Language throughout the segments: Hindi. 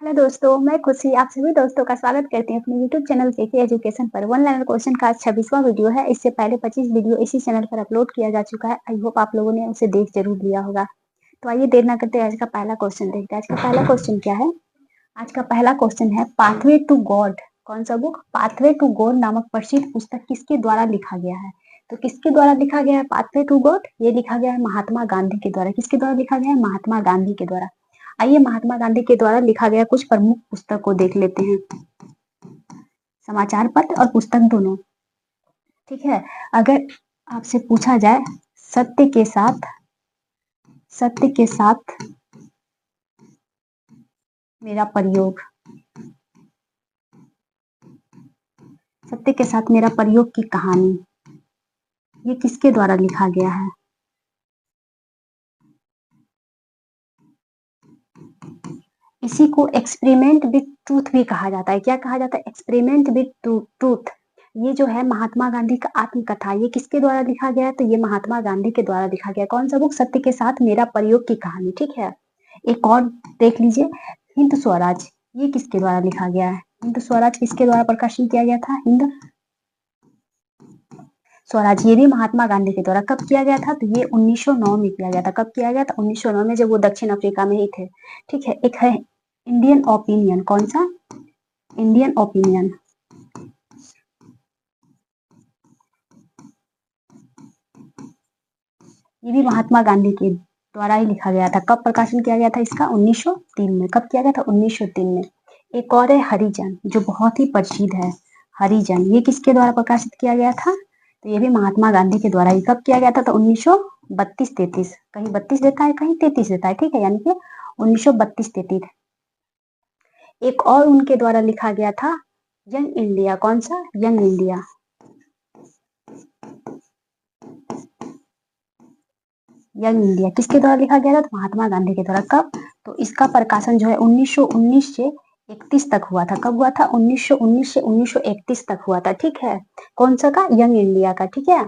हेलो दोस्तों, मैं खुशी आप सभी दोस्तों का स्वागत करती हूँ अपने यूट्यूब चैनल केके एजुकेशन पर। वन लाइनर क्वेश्चन का आज 26वां वीडियो है। इससे पहले 25 वीडियो इसी चैनल पर अपलोड किया जा चुका है। आई होप आप लोगों ने उसे देख जरूर लिया होगा। तो आइए देर ना करते आज का पहला क्वेश्चन देखते हैं। आज का पहला क्वेश्चन क्या है? आज का पहला क्वेश्चन है पाथवे टू गॉड। कौन सा बुक? पाथवे टू गॉड नामक प्रसिद्ध पुस्तक किसके द्वारा लिखा गया है? तो किसके द्वारा लिखा गया है पाथवे टू गॉड? ये लिखा गया है महात्मा गांधी के द्वारा। किसके द्वारा लिखा गया है? महात्मा गांधी के द्वारा। आइए महात्मा गांधी के द्वारा लिखा गया कुछ प्रमुख पुस्तक को देख लेते हैं। समाचार पत्र और पुस्तक दोनों। ठीक है, अगर आपसे पूछा जाए सत्य के साथ मेरा प्रयोग, सत्य के साथ मेरा प्रयोग की कहानी, ये किसके द्वारा लिखा गया है? इसी को एक्सपेरिमेंट विद ट्रूथ भी कहा जाता है। क्या कहा जाता है? Experiment with truth. ये जो है महात्मा गांधी का आत्मकथा, ये किसके द्वारा लिखा गया है? तो ये महात्मा गांधी के द्वारा लिखा गया। कौन सा बुक? सत्य के साथ मेरा प्रयोग की कहानी। ठीक है, एक और देख लीजिए, हिंद स्वराज। ये किसके द्वारा लिखा गया है? हिंद स्वराज किसके द्वारा प्रकाशित किया गया था? हिंद स्वराज, ये भी महात्मा गांधी के द्वारा। कब किया गया था? तो ये 1909 में किया गया था। कब किया गया था? 1909 में, जब वो दक्षिण अफ्रीका में ही थे। ठीक है, एक है इंडियन ओपिनियन। कौन सा? Indian opinion. ये भी महात्मा गांधी के द्वारा ही लिखा गया था। कब प्रकाशन किया गया था इसका? 1903 में। कब किया गया था? 1903 में। एक और है हरिजन, जो बहुत ही प्रसिद्ध है। हरिजन, ये किसके द्वारा प्रकाशित किया गया था? तो ये भी महात्मा गांधी के द्वारा ही। कब किया गया था? तो 1932-33। कहीं 32 देता है, कहीं 33 देता है। ठीक है, यानी कि 1932-33। एक और उनके द्वारा लिखा गया था यंग इंडिया। कौन सा? Young India. यंग इंडिया किसके द्वारा लिखा गया था? तो महात्मा गांधी के द्वारा। कब? तो इसका प्रकाशन जो है 1919 से 31 तक हुआ था। कब हुआ था? 1919 से 1931 तक हुआ था। ठीक है, कौन सा का? यंग इंडिया का। ठीक है,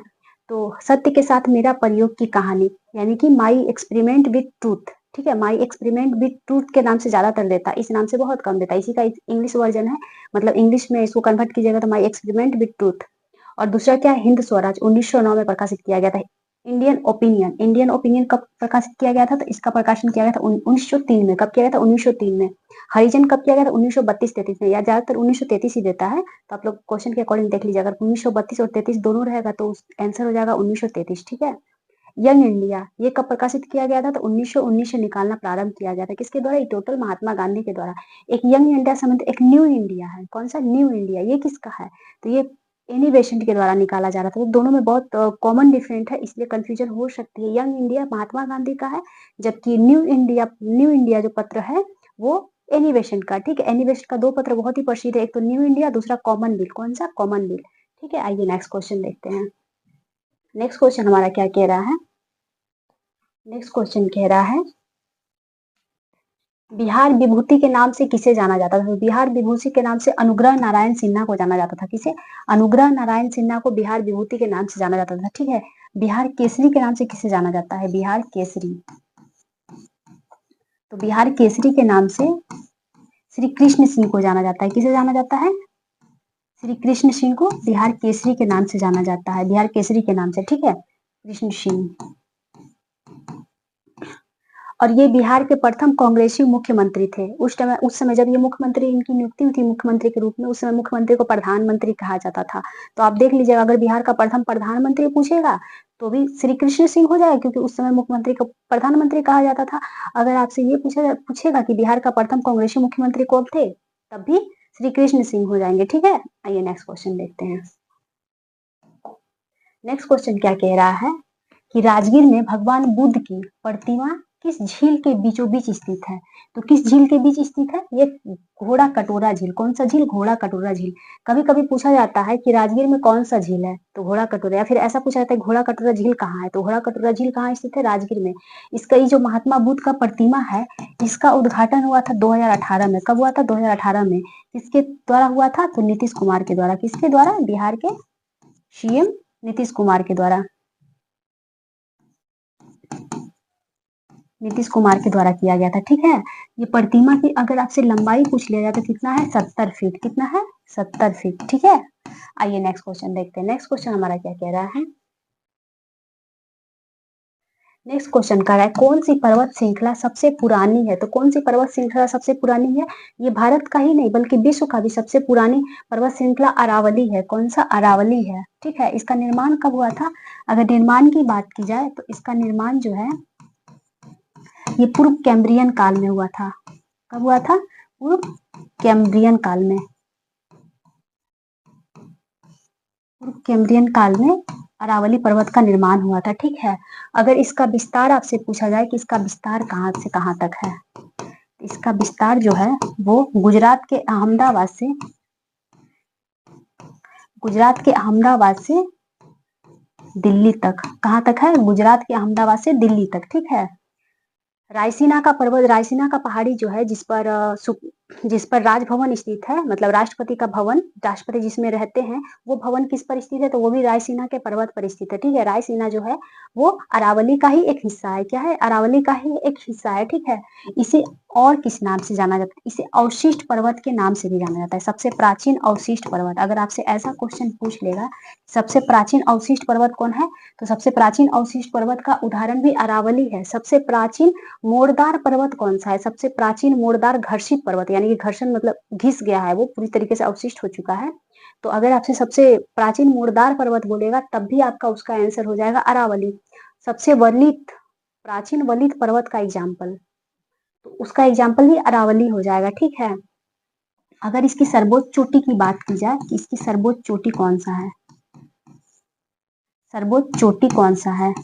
तो सत्य के साथ मेरा प्रयोग की कहानी, यानी कि माई एक्सपेरिमेंट विद ट्रूथ। ठीक है, माई एक्सपेरिमेंट विद ट्रूथ के नाम से ज्यादातर देता है, इस नाम से बहुत कम देता है। इसी का इंग्लिश वर्जन है, मतलब इंग्लिश में इसको कन्वर्ट कीजिएगा तो माई एक्सपेरिमेंट विद ट्रूथ। और दूसरा क्या है? हिंद स्वराज, 1909 में प्रकाशित किया गया था। इंडियन ओपिनियन, इंडियन ओपिनियन कब प्रकाशित किया गया था? तो इसका प्रकाशन किया गया था 1903 में। कब किया गया था? 1903 में। हरिजन कब किया गया था? 1932-33 में, या ज्यादातर 1933 ही देता है। तो आप लोग क्वेश्चन के अकॉर्डिंग देख लीजिए, अगर 1932 और 33 दोनों रहेगा तो आंसर हो जाएगा 1933। ठीक है, यंग इंडिया ये कब प्रकाशित किया गया था? तो 1919 से निकालना प्रारंभ किया गया था। किसके द्वारा? टोटल महात्मा गांधी के द्वारा। एक यंग इंडिया संबंध, एक न्यू इंडिया है। कौन सा? New India. ये किसका है? तो ये एनी बेसेंट के द्वारा निकाला जा रहा था। तो दोनों में बहुत कॉमन डिफरेंट है, इसलिए कंफ्यूजन हो सकती है। यंग इंडिया महात्मा गांधी का है, जबकि न्यू इंडिया जो पत्र है वो एनी बेसेंट का। ठीक है, एनी बेसेंट का दो पत्र बहुत ही प्रसिद्ध है, एक तो न्यू इंडिया, दूसरा कॉमन बिल। कौन सा? Common bill. ठीक है, आइए नेक्स्ट क्वेश्चन देखते हैं। नेक्स्ट क्वेश्चन हमारा क्या कह रहा है? नेक्स्ट क्वेश्चन कह रहा है बिहार विभूति के नाम से किसे जाना जाता था? तो बिहार विभूति के नाम से अनुग्रह नारायण सिन्हा को जाना जाता था। किसे? अनुग्रह नारायण सिन्हा को बिहार विभूति के नाम से जाना जाता था। ठीक है, बिहार केसरी के नाम से किसे जाना जाता है? बिहार केसरी। तो बिहार केसरी के नाम से श्री कृष्ण सिंह को जाना जाता है। किसे जाना जाता है? श्री कृष्ण सिंह को बिहार केसरी के नाम से जाना जाता है। बिहार केसरी के नाम से। ठीक है, कृष्ण सिंह। और ये बिहार के प्रथम कांग्रेसी मुख्यमंत्री थे। उस समय जब ये मुख्यमंत्री, इनकी नियुक्ति हुई थी मुख्यमंत्री के रूप में, उस समय मुख्यमंत्री को प्रधानमंत्री कहा जाता था। तो आप देख लीजिएगा, अगर बिहार का प्रथम प्रधानमंत्री पूछेगा तो भी श्री कृष्ण सिंह हो जाएगा, क्योंकि उस समय मुख्यमंत्री को प्रधानमंत्री कहा जाता था। अगर आपसे ये पूछेगा कि बिहार का प्रथम कांग्रेसी मुख्यमंत्री कौन थे, तब भी श्री कृष्ण सिंह हो जाएंगे। ठीक है, आइए नेक्स्ट क्वेश्चन देखते हैं। नेक्स्ट क्वेश्चन क्या कह रहा है कि राजगीर में भगवान बुद्ध की प्रतिमा किस झील के बीचों बीच स्थित है? तो किस झील के बीच स्थित है? ये घोड़ा कटोरा झील। कौन सा झील? घोड़ा कटोरा झील। कभी कभी पूछा जाता है कि राजगीर में कौन सा झील है, तो घोड़ा कटोरा। या फिर ऐसा पूछा जाता है घोड़ा कटोरा झील कहाँ है, तो घोड़ा कटोरा झील कहाँ स्थित है? राजगीर में। इसका ये जो महात्मा बुद्ध का प्रतिमा है, इसका उद्घाटन हुआ था 2018 में। कब हुआ था? 2018 में। किसके द्वारा हुआ था? तो नीतीश कुमार के द्वारा। किसके द्वारा? बिहार के सीएम नीतीश कुमार के द्वारा। नीतीश कुमार के द्वारा किया गया था, ठीक है। ये प्रतिमा की अगर आपसे लंबाई पूछ लिया जाए तो कितना है, 70 फीट। कितना है, 70 फीट, ठीक है। आइए नेक्स्ट क्वेश्चन देखते हैं। नेक्स्ट क्वेश्चन हमारा क्या कह रहा है। नेक्स्ट क्वेश्चन कह रहा है कौन सी पर्वत श्रृंखला सबसे पुरानी है। तो कौन सी पर्वत श्रृंखला सबसे पुरानी है, ये भारत का ही नहीं बल्कि विश्व का भी सबसे पुरानी पर्वत श्रृंखला अरावली है। कौन सा, अरावली है, ठीक है। इसका निर्माण कब हुआ था, अगर निर्माण की बात की जाए तो इसका निर्माण जो है ये पूर्व कैम्ब्रियन काल में हुआ था। कब हुआ था, पूर्व कैम्ब्रियन काल में। पूर्व कैम्ब्रियन काल में अरावली पर्वत का निर्माण हुआ था, ठीक है। अगर इसका विस्तार आपसे पूछा जाए कि इसका विस्तार कहाँ से कहाँ तक है, इसका विस्तार जो है वो गुजरात के अहमदाबाद से दिल्ली तक। कहाँ तक है, गुजरात के अहमदाबाद से दिल्ली तक, ठीक है। रायसीना का पर्वत, रायसीना का पहाड़ी जो है जिस पर राजभवन स्थित है, मतलब राष्ट्रपति का भवन, राष्ट्रपति जिसमें रहते हैं, वो भवन किस पर स्थित है, तो वो भी रायसीना के पर्वत पर स्थित है, ठीक है। रायसीना जो है वो अरावली का ही एक हिस्सा है। क्या है, अरावली का ही एक हिस्सा है, ठीक है। इसे और किस नाम से जाना जाता है, इसे अवशिष्ट पर्वत के नाम से भी जाना जाता है। सबसे प्राचीन अवशिष्ट पर्वत, अगर आपसे ऐसा क्वेश्चन पूछ लेगा सबसे प्राचीन अवशिष्ट पर्वत कौन है, तो सबसे प्राचीन अवशिष्ट पर्वत का उदाहरण भी अरावली है। सबसे प्राचीन मोड़दार पर्वत कौन सा है, सबसे प्राचीन मोड़दार घर्षित पर्वत, यानी कि घर्षण मतलब घिस गया है, वो पूरी तरीके से अवशिष्ट हो चुका है। तो अगर आपसे सबसे प्राचीन मोड़दार पर्वत बोलेगा तब भी आपका उसका आंसर हो जाएगा अरावली। सबसे वलित, प्राचीन वलित पर्वत का एग्जाम्पल, तो उसका एग्जाम्पल भी अरावली हो जाएगा, ठीक है। अगर इसकी सर्वोच्च चोटी की बात की जाए कि इसकी सर्वोच्च चोटी कौन सा है, सर्वोच्च चोटी कौन सा है,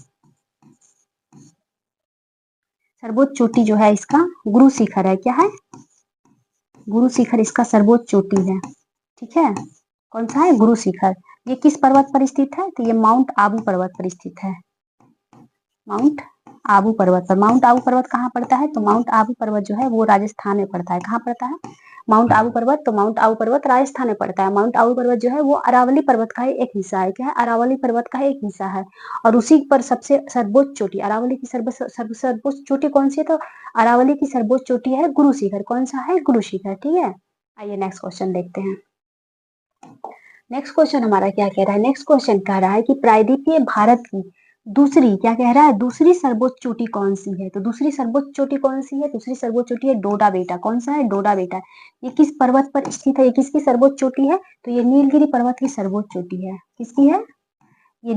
सर्वोच्च चोटी जो है इसका गुरु शिखर है। क्या है, गुरु शिखर इसका सर्वोच्च चोटी है, ठीक है। कौन सा है, गुरु शिखर। ये किस पर्वत पर स्थित है, तो ये माउंट आबू पर्वत पर स्थित है। माउंट आबू पर्वत पर। माउंट आबू पर्वत कहाँ पड़ता है, तो माउंट आबू पर्वत जो है वो राजस्थान में पड़ता है। कहाँ पड़ता है, माउंट आबू पर्वत, तो माउंट आबू पर्वत राजस्थान में पड़ता है। माउंट आबू पर्वत जो है वो अरावली पर्वत का ही एक हिस्सा है। क्या है, अरावली पर्वत का एक हिस्सा है। और उसी पर सबसे सर्वोच्च चोटी, अरावली की सर्वोच्च चोटी कौन सी है, तो अरावली की सर्वोच्च चोटी है गुरु शिखर। कौन सा है, गुरु शिखर, ठीक है। आइए नेक्स्ट क्वेश्चन देखते हैं। नेक्स्ट क्वेश्चन हमारा क्या कह रहा है, नेक्स्ट क्वेश्चन कह रहा है कि प्रायद्वीपीय भारत की दूसरी, क्या कह रहा है, दूसरी सर्वोच्च चोटी कौन सी है। तो दूसरी सर्वोच्च चोटी कौन सी है, दूसरी सर्वोच्च चोटी है डोडा बेटा। कौन सा है, डोडा बेटा। ये किस पर्वत पर स्थित है, ये किसकी सर्वोच्च चोटी है, तो ये नीलगिरी पर्वत की सर्वोच्च चोटी है। किसकी है, ये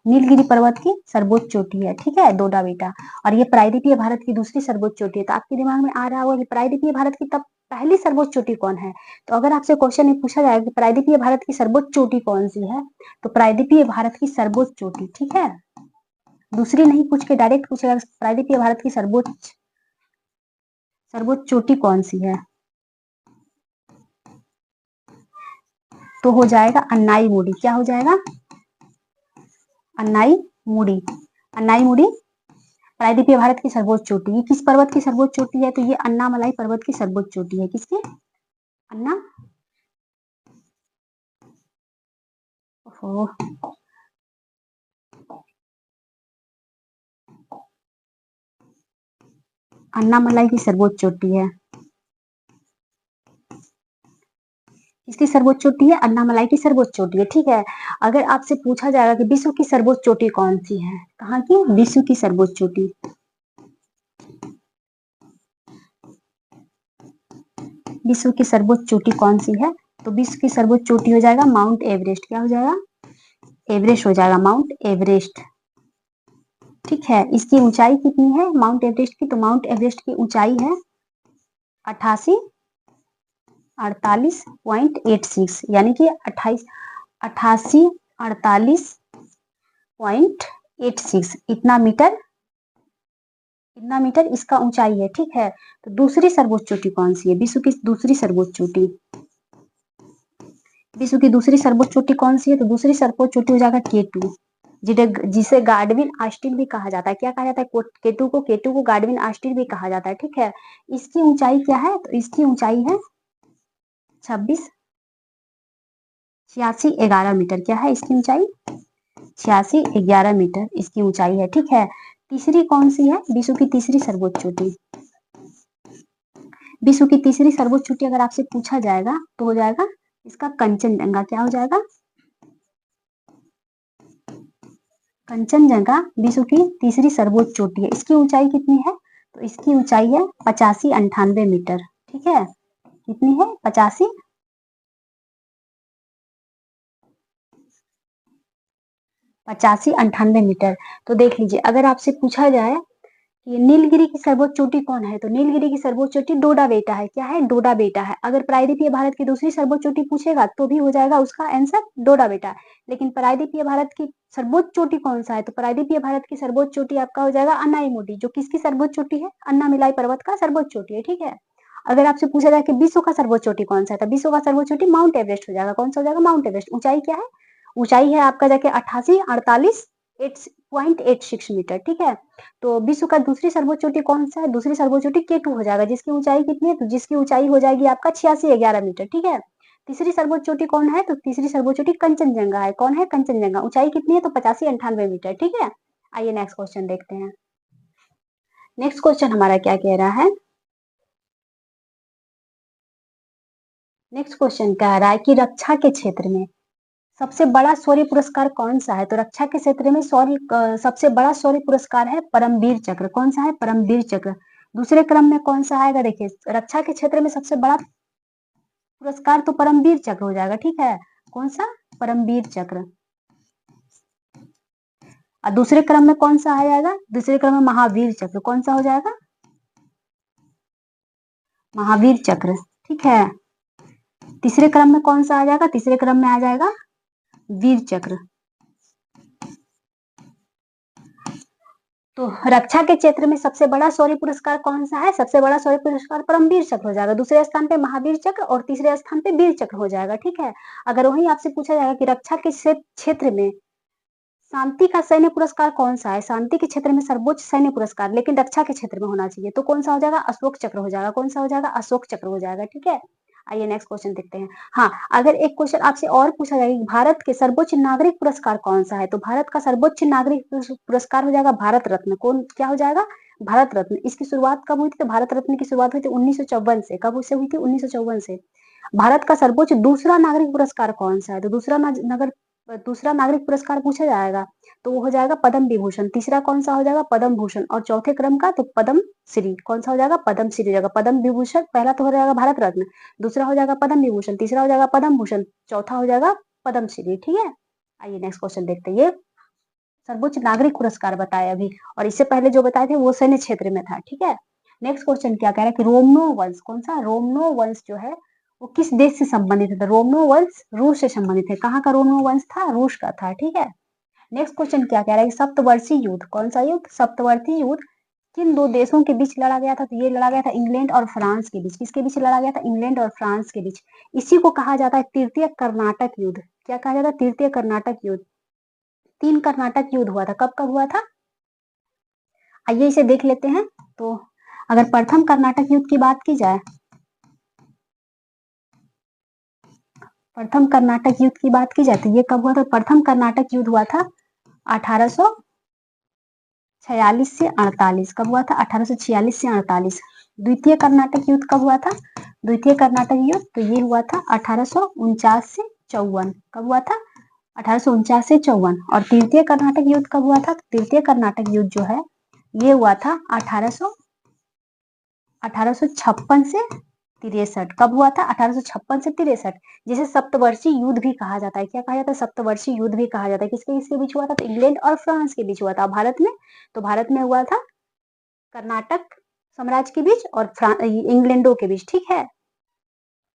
नीलगिरी पर्वत की सर्वोच्च चोटी है, ठीक है, डोडा बेटा। और ये प्रायद्वीपीय भारत की दूसरी सर्वोच्च चोटी है। तो आपके दिमाग में आ रहा होगा कि प्रायद्वीपीय भारत की तब पहली सर्वोच्च चोटी कौन है। तो अगर आपसे क्वेश्चन में पूछा जाए कि प्रायद्वीपीय भारत की सर्वोच्च चोटी कौन सी है, तो प्रायद्वीपीय भारत की सर्वोच्च चोटी, ठीक है। दूसरी नहीं पूछ के डायरेक्ट पूछेगा प्रायद्वीपीय भारत की सर्वोच्च चोटी कौन सी है, तो हो जाएगा अन्नाई मुड़ी। क्या हो जाएगा, अन्नाई मुड़ी। अन्नाई मुड़ी प्रायद्वीपीय भारत की सर्वोच्च चोटी। ये किस पर्वत की सर्वोच्च चोटी है, तो ये अन्नामलाई पर्वत की सर्वोच्च चोटी है। किसकी, अन्ना अन्नामलाई की सर्वोच्च चोटी है। इसकी सर्वोच्च चोटी है, अन्नामलाई की सर्वोच्च चोटी है, ठीक है। अगर आपसे पूछा जाएगा कि विश्व की सर्वोच्च चोटी कौन सी है, कहाँ की, विश्व की सर्वोच्च चोटी, विश्व की सर्वोच्च चोटी कौन सी है, तो विश्व की सर्वोच्च चोटी हो जाएगा माउंट एवरेस्ट। क्या हो जाएगा, एवरेस्ट हो जाएगा, माउंट एवरेस्ट, ठीक है। इसकी ऊंचाई कितनी है माउंट एवरेस्ट की, तो माउंट एवरेस्ट की ऊंचाई है 88.86, यानी कि 88.48 इतना मीटर इसका ऊंचाई है, ठीक है। तो दूसरी सर्वोच्च चोटी कौन सी है, विश्व की दूसरी सर्वोच्च चोटी, विश्व की दूसरी सर्वोच्च चोटी कौन सी है, तो दूसरी सर्वोच्च चोटी हो जाएगा केटू, जिसे गार्डविन आस्टिन भी कहा जाता है। क्या कहा जाता है, केटू को गार्डविन आस्टिन भी कहा जाता है, ठीक है। इसकी ऊंचाई क्या है, तो इसकी ऊंचाई है 26,86,11 मीटर। क्या है इसकी ऊंचाई, 86,11 मीटर इसकी ऊंचाई है, ठीक है। तीसरी कौन सी है? विश्व की तीसरी सर्वोच्च चोटी। विश्व की तीसरी सर्वोच्च चोटी अगर आपसे पूछा जाएगा तो हो जाएगा इसका कंचनजंगा। क्या हो जाएगा? कंचनजंगा विश्व की तीसरी सर्वोच्च चोटी है। इसकी ऊंचाई कितनी है? तो इसकी ऊंचाई है 85-98 मीटर। ठीक है, कितनी है? 85-98 मीटर। तो देख लीजिए, अगर आपसे पूछा जाए कि नीलगिरी की सर्वोच्च चोटी कौन है, तो नीलगिरी की सर्वोच्च चोटी डोडा बेटा है। क्या है? डोडा बेटा है। अगर प्रायद्वीपीय भारत की दूसरी सर्वोच्च चोटी पूछेगा तो भी हो जाएगा उसका आंसर डोडा बेटा है। लेकिन प्रायद्वीपीय भारत की सर्वोच्च चोटी कौन सा है? तो प्रायद्वीपीय भारत की सर्वोच्च चोटी आपका हो जाएगा अनाईमुडी, जो किसकी सर्वोच्च चोटी है? अन्नामिलाई पर्वत का सर्वोच्च चोटी है। ठीक है, अगर आपसे पूछा जाए कि विश्व का सर्वोच्च चोटी कौन सा है, तो विश्व का सर्वोच्च चोटी माउंट एवरेस्ट हो जाएगा। कौन सा हो जाएगा? Mount Everest. ऊंचाई क्या है? ऊंचाई है आपका जाके 88-48.86 मीटर। ठीक है, तो विश्व का दूसरी सर्वोच्च चोटी कौन सा है? दूसरी सर्वोच्च चोटी केटू हो जाएगा, जिसकी ऊंचाई कितनी है? तो जिसकी ऊंचाई हो जाएगी आपका 86-11 मीटर। ठीक है, तीसरी सर्वोच्च चोटी कौन है? तो तीसरी सर्वोच्च चोटी कंचनजंगा है। कौन है? कंचनजंगा। ऊंचाई कितनी है? तो 85-98 मीटर। ठीक है, आइए नेक्स्ट क्वेश्चन देखते हैं। नेक्स्ट क्वेश्चन हमारा क्या कह रहा है? नेक्स्ट क्वेश्चन कह रहा है कि रक्षा के क्षेत्र में सबसे बड़ा शौर्य पुरस्कार कौन सा है? तो रक्षा के क्षेत्र में सबसे बड़ा शौर्य पुरस्कार है परमवीर चक्र। कौन सा है? परमवीर चक्र। दूसरे क्रम में कौन सा आएगा? देखिए, रक्षा के क्षेत्र में सबसे बड़ा पुरस्कार तो परमवीर चक्र हो जाएगा। ठीक है, कौन सा? परमवीर चक्र। और दूसरे क्रम में कौन सा आ जाएगा? दूसरे क्रम में महावीर चक्र। कौन सा हो जाएगा? महावीर चक्र। ठीक है, तीसरे क्रम में कौन सा आ जाएगा? तीसरे क्रम में आ जाएगा वीर चक्र। तो रक्षा के क्षेत्र में सबसे बड़ा शौर्य पुरस्कार कौन सा है? सबसे बड़ा शौर्य पुरस्कार परमवीर चक्र हो जाएगा। दूसरे स्थान पे महावीर चक्र और तीसरे स्थान पे वीर चक्र हो जाएगा। ठीक है, अगर वहीं आपसे पूछा जाएगा कि रक्षा के क्षेत्र में शांति का सैन्य पुरस्कार कौन सा है? शांति के क्षेत्र में सर्वोच्च सैन्य पुरस्कार लेकिन रक्षा के क्षेत्र में होना चाहिए, तो कौन सा हो जाएगा? अशोक चक्र हो जाएगा। कौन सा हो जाएगा? अशोक चक्र हो जाएगा। ठीक है, आइए नेक्स्ट क्वेश्चन देखते हैं। हाँ, अगर एक क्वेश्चन आपसे और पूछा जाए कि भारत के सर्वोच्च नागरिक पुरस्कार कौन सा है, तो भारत का सर्वोच्च नागरिक पुरस्कार हो जाएगा भारत रत्न। कौन, क्या हो जाएगा? भारत रत्न। इसकी शुरुआत कब हुई थी? तो भारत रत्न की शुरुआत हुई थी 1954 से। कब से हुई थी? 1954 से। भारत का सर्वोच्च दूसरा नागरिक पुरस्कार कौन सा है? तो दूसरा नागरिक पुरस्कार पूछा जाएगा तो वो हो जाएगा पद्म विभूषण। तीसरा कौन सा हो जाएगा? पद्म भूषण। और चौथे क्रम का तो पद्म श्री। कौन सा हो जाएगा? पद्म श्री हो जाएगा। पद्म विभूषण पहला तो हो जाएगा भारत रत्न, दूसरा हो जाएगा पद्म विभूषण, तीसरा हो जाएगा पद्म भूषण, चौथा हो जाएगा पद्म श्री। ठीक है, आइए नेक्स्ट क्वेश्चन देखते हैं। ये सर्वोच्च नागरिक पुरस्कार बताया अभी, और इससे पहले जो बताए थे वो सैन्य क्षेत्र में था। ठीक है, नेक्स्ट क्वेश्चन क्या कह रहा है कि रोमनो वंश, कौन सा? रोमनो वंश जो है वो किस देश से संबंधित है? तो रोमनो वंश रूस से संबंधित है। कहाँ का रोमनो वंश था? रूस का था। ठीक है, नेक्स्ट क्वेश्चन क्या कह रहा है कि सप्तवर्षीय युद्ध, कौन सा युद्ध? सप्तवर्षीय युद्ध किन दो देशों के बीच लड़ा गया था? तो ये लड़ा गया था इंग्लैंड और फ्रांस के बीच। किसके बीच लड़ा गया था? इंग्लैंड और फ्रांस के बीच। इसी को कहा जाता है तृतीय कर्नाटक युद्ध। क्या कहा जाता है? तृतीय कर्नाटक युद्ध। 3 कर्नाटक युद्ध हुआ था। कब कब हुआ था? आइए इसे देख लेते हैं। तो अगर प्रथम कर्नाटक युद्ध की बात की जाए, प्रथम कर्नाटक युद्ध की बात की जाए तो ये कब हुआ था? प्रथम कर्नाटक युद्ध हुआ था 1846 से 48। कब हुआ था? 1846 से 48। द्वितीय कर्नाटक युद्ध कब हुआ था? द्वितीय कर्नाटक युद्ध तो ये हुआ था 1849 से 54। कब हुआ था? 1849 से 54। और तृतीय कर्नाटक युद्ध कब हुआ था? तृतीय कर्नाटक युद्ध जो है ये हुआ था 1856 से 63। कब हुआ था? 1856 से 63, जिसे सप्तवर्षीय युद्ध भी कहा जाता है। क्या कहा जाता है? सप्तवर्षीय युद्ध भी कहा जाता है। किसके किसके बीच हुआ था? तो इंग्लैंड और फ्रांस के बीच हुआ था। भारत में, तो भारत में हुआ था कर्नाटक साम्राज्य के बीच और इंग्लैंडों के बीच। ठीक है,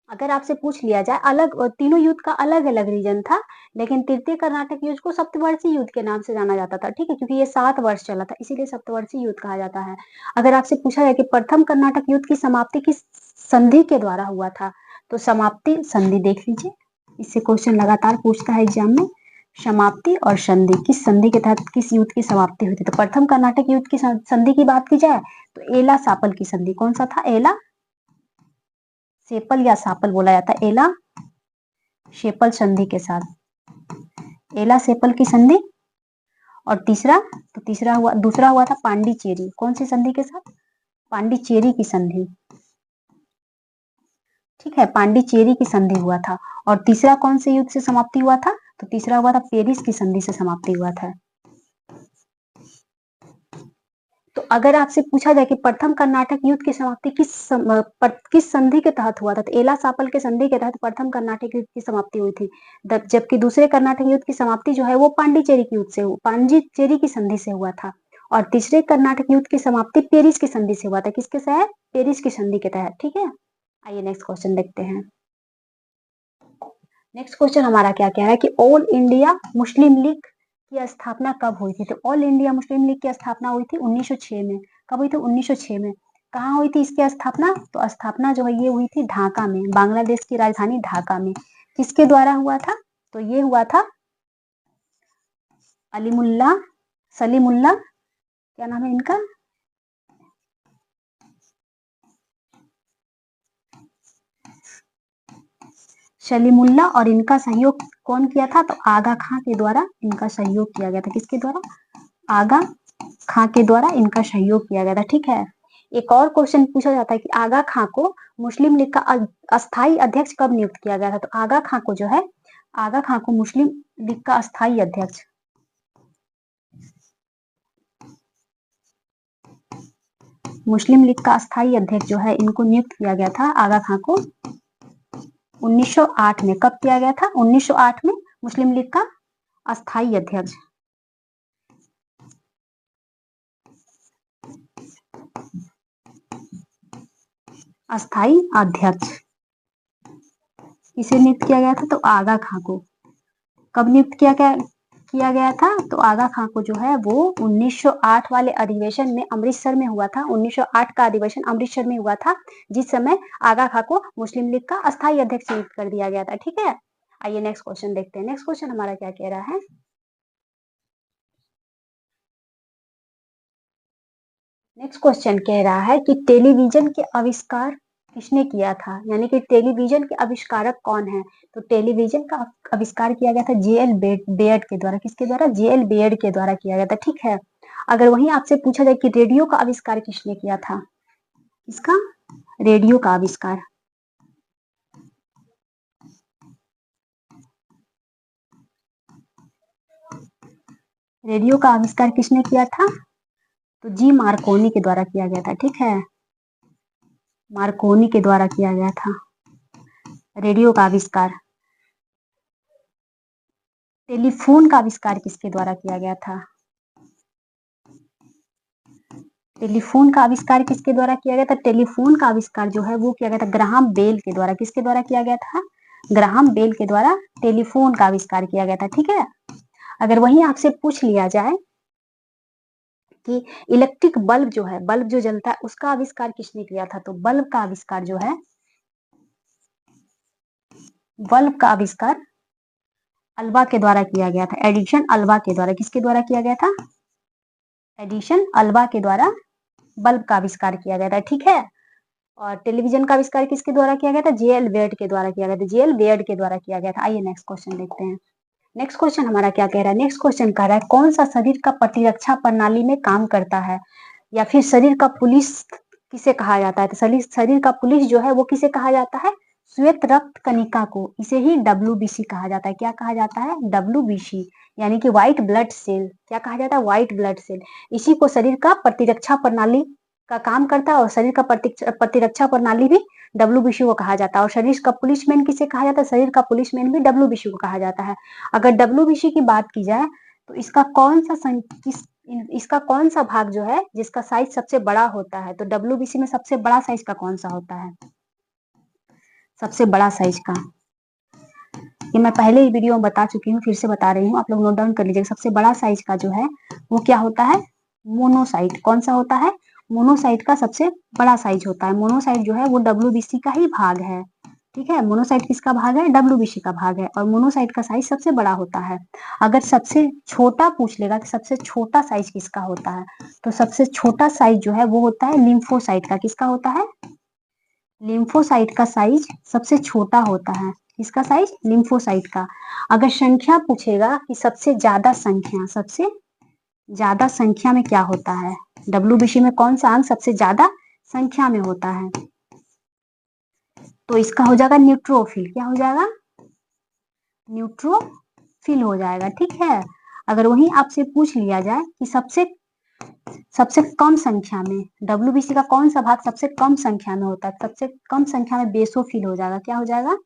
अगर आपसे पूछ लिया जाए अलग, तीनों युद्ध का अलग अलग रीजन था, लेकिन तृतीय कर्नाटक युद्ध को सप्तवर्षीय युद्ध के नाम से जाना जाता था। ठीक है, क्योंकि ये 7 वर्ष चला था, इसीलिए सप्तवर्षीय युद्ध कहा जाता है। अगर आपसे पूछा जाए कि प्रथम कर्नाटक युद्ध की समाप्ति किस संधि के द्वारा हुआ था, तो समाप्ति संधि देख लीजिए, इससे क्वेश्चन लगातार पूछता है एग्जाम में। समाप्ति और संधि, किस संधि के तहत किस युद्ध की समाप्ति हुई थी? तो प्रथम कर्नाटक युद्ध की संधि की बात की जाए तो एला सापल की संधि। कौन सा था? एला सेपल या सापल बोला जाता है, एला शेपल संधि के साथ, एला सेपल की संधि। और तीसरा दूसरा हुआ था पांडिचेरी। कौन सी संधि के साथ? पांडिचेरी की संधि। ठीक है, पांडिचेरी की संधि हुआ था। और तीसरा कौन से युद्ध से समाप्ति हुआ था? तो तीसरा हुआ था पेरिस की संधि से समाप्ति हुआ था। तो अगर आपसे पूछा जाए कि प्रथम कर्नाटक युद्ध की समाप्ति किस संधि के तहत हुआ था, तो एला सापल के संधि के तहत प्रथम कर्नाटक युद्ध की समाप्ति हुई थी। जबकि दूसरे कर्नाटक युद्ध की समाप्ति जो है वो पांडिचेरी की संधि से हुआ था। और तीसरे कर्नाटक युद्ध की समाप्ति पेरिस की संधि से हुआ था। किसके तहत? पेरिस की संधि के तहत। ठीक है, आइए नेक्स्ट क्वेश्चन देखते हैं। नेक्स्ट क्वेश्चन हमारा क्या कह रहा है कि ऑल इंडिया मुस्लिम लीग की स्थापना कब हुई थी? तो ऑल इंडिया मुस्लिम लीग की स्थापना हुई थी 1906 में। कब हुई थी? 1906 में। कहाँ हुई थी इसकी स्थापना? तो स्थापना जो है ये हुई थी ढाका में, बांग्लादेश की राजधानी ढाका में। किसके द्वारा हुआ था? तो ये हुआ था सलीमुल्लाह, क्या नाम है इनका? सलीमुल्लाह। और इनका सहयोग कौन किया था? तो आगा खां के द्वारा इनका सहयोग किया गया था। किसके द्वारा? आगा खां के द्वारा इनका सहयोग किया गया था। ठीक है, एक और क्वेश्चन पूछा जाता है कि आगा खां को मुस्लिम लीग का अस्थायी अध्यक्ष कब नियुक्त किया गया था? तो आगा खां को मुस्लिम लीग का अस्थायी अध्यक्ष जो है इनको नियुक्त किया गया था आगा खां को 1908 में। कब किया गया था? 1908 में मुस्लिम लीग का अस्थायी अध्यक्ष। किसे नियुक्त किया गया था? तो आगा खां को। कब नियुक्त किया गया था? तो आगा खां को जो है वो 1908 वाले अधिवेशन में अमृतसर में हुआ था। 1908 का अधिवेशन अमृतसर में हुआ था, जिस समय आगा खां को मुस्लिम लीग का अस्थायी अध्यक्ष नियुक्त कर दिया गया था। ठीक है, आइए नेक्स्ट क्वेश्चन देखते हैं। नेक्स्ट क्वेश्चन हमारा क्या कह रहा है? नेक्स्ट क्वेश्चन कह रहा है कि टेलीविजन के आविष्कार किसने किया था? यानी कि टेलीविजन के आविष्कारक कौन है? तो टेलीविजन का आविष्कार किया गया था जेएल बेयर्ड के द्वारा। किसके द्वारा? जेएल बेयर्ड के द्वारा किया गया था। ठीक है, अगर वहीं आपसे पूछा जाए कि रेडियो का आविष्कार किसने किया था? इसका रेडियो का आविष्कार किसने किया था? तो जी मार्कोनी के द्वारा किया गया था। ठीक है, मार्कोनी के द्वारा किया गया था रेडियो का आविष्कार। टेलीफोन का आविष्कार किसके द्वारा किया गया था? टेलीफोन का आविष्कार किसके द्वारा किया गया था? टेलीफोन का आविष्कार जो है वो किया गया था ग्राहम बेल के द्वारा। किसके द्वारा किया गया था? ग्राहम बेल के द्वारा टेलीफोन का आविष्कार किया गया था। ठीक है, अगर वहीं आपसे पूछ लिया जाए कि इलेक्ट्रिक बल्ब जो जलता है उसका आविष्कार किसने किया था? तो बल्ब का आविष्कार अल्वा के द्वारा किया गया था। एडिशन अल्वा के द्वारा। किसके द्वारा किया गया था? एडिशन अल्वा के द्वारा बल्ब का आविष्कार किया गया था। ठीक है, और टेलीविजन का आविष्कार किसके द्वारा किया गया था? जेएल बेयर्ड के द्वारा किया गया था। जेएल बेयर्ड के द्वारा किया गया था। आइए नेक्स्ट क्वेश्चन देखते हैं। नेक्स्ट क्वेश्चन हमारा क्या कह रहा है? नेक्स्ट क्वेश्चन कह रहा है कौन सा शरीर का प्रतिरक्षा प्रणाली में काम करता है, या फिर शरीर का पुलिस किसे कहा जाता है? तो शरीर का पुलिस जो है वो किसे कहा जाता है? श्वेत रक्त कणिका को। इसे ही WBC कहा जाता है। क्या कहा जाता है? WBC, यानी कि व्हाइट ब्लड सेल। क्या कहा जाता है? White blood cell. इसी को शरीर का प्रतिरक्षा प्रणाली का काम करता है, और शरीर का प्रतिरक्षा प्रणाली भी WBC को कहा जाता है। और शरीर का पुलिसमैन किसे कहा जाता है? शरीर का पुलिसमैन भी WBC को कहा जाता है। अगर WBC की बात की जाए तो इसका कौन सा भाग जो है जिसका साइज सबसे बड़ा होता है? तो WBC में सबसे बड़ा साइज का कौन सा होता है? सबसे बड़ा साइज का, ये मैं पहले ही वीडियो में बता चुकी हूँ, फिर से बता रही हूँ, आप लोग नोट डाउन कर लीजिएगा। सबसे बड़ा साइज का जो है वो क्या होता है? मोनोसाइट। कौन सा होता है? मोनोसाइट का सबसे बड़ा साइज होता है। मोनोसाइट जो है वो WBC का ही भाग है। ठीक है, मोनोसाइट किसका भाग है? WBC का भाग है, और मोनोसाइट का साइज सबसे बड़ा होता है। अगर सबसे छोटा पूछ लेगा कि सबसे छोटा साइज किसका होता है, तो सबसे छोटा साइज जो है वो होता है लिम्फोसाइट का। किसका होता है? लिम्फोसाइट का साइज सबसे छोटा होता है। किसका साइज? लिम्फोसाइट का। अगर संख्या पूछेगा कि सबसे ज्यादा संख्या, सबसे ज्यादा संख्या में क्या होता है? WBC में कौन सा अंक सबसे ज्यादा संख्या में होता है? तो इसका हो जाएगा न्यूट्रोफिल। क्या हो जाएगा? न्यूट्रोफिल हो जाएगा। ठीक है। अगर वही आपसे पूछ लिया जाए कि सबसे कम संख्या में WBC का कौन सा भाग सबसे कम संख्या में होता है? सबसे कम संख्या में बेसोफिल हो जाएगा। क्या हो जाएगा?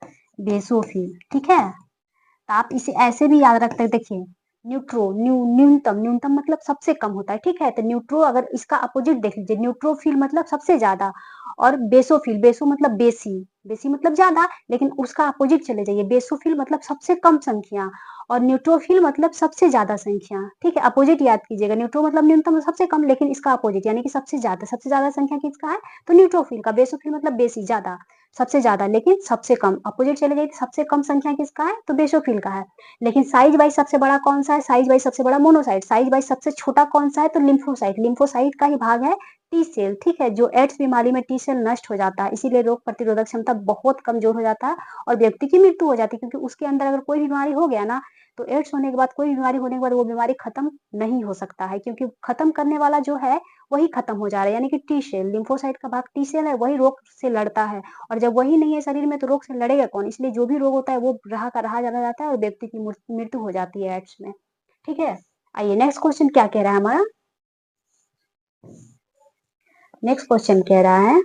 बेसोफिल। ठीक है। तो आप इसे ऐसे भी याद रखते हैं। देखिए, न्यूनतम, न्यूनतम मतलब सबसे कम होता है। ठीक है। तो न्यूट्रो, अगर इसका अपोजिट देख लीजिए, न्यूट्रोफिल मतलब सबसे ज्यादा, और बेसोफिल, बेसो मतलब बेसी, बेसी मतलब ज्यादा, लेकिन उसका अपोजिट चले जाइए, बेसोफिल मतलब सबसे कम संख्या, और न्यूट्रोफिल मतलब सबसे ज्यादा संख्या। ठीक है। अपोजिट याद कीजिएगा। न्यूट्रो मतलब न्यूनतम सबसे कम, लेकिन इसका अपोजिट यानी कि सबसे ज्यादा संख्या किसका है? तो न्यूट्रोफिल का। बेसोफिल मतलब बेसी, ज्यादा, सबसे ज्यादा, लेकिन सबसे कम। अपोजिट चले जाइए, सबसे कम संख्या किसका है? तो बेसोफिल का है। लेकिन साइज वाइज सबसे बड़ा कौन सा है? साइज वाइज सबसे बड़ा मोनोसाइट। साइज वाइज सबसे छोटा कौन सा है? तो लिम्फोसाइट। लिम्फोसाइट का ही भाग है टी सेल। ठीक है। जो एड्स बीमारी में टी सेल नष्ट हो जाता है, इसीलिए रोग प्रतिरोधक क्षमता बहुत कमजोर हो जाता है और व्यक्ति की मृत्यु हो जाती है, क्योंकि उसके अंदर अगर कोई बीमारी हो गया ना, तो एड्स होने के बाद, कोई बीमारी होने के बाद वो बीमारी खत्म नहीं हो सकता है, क्योंकि खत्म करने वाला जो है वही खत्म हो जा रहा है, यानी कि टी सेल। लिम्फोसाइट का भाग टी सेल है, वही रोग से लड़ता है, और जब वही नहीं है शरीर में तो रोग से लड़ेगा कौन? इसलिए जो भी रोग होता है वो रहा का रहा चला जाता है और व्यक्ति की मृत्यु हो जाती है एड्स में। ठीक है। आइए नेक्स्ट क्वेश्चन क्या कह रहा है हमारा। नेक्स्ट क्वेश्चन कह रहा है,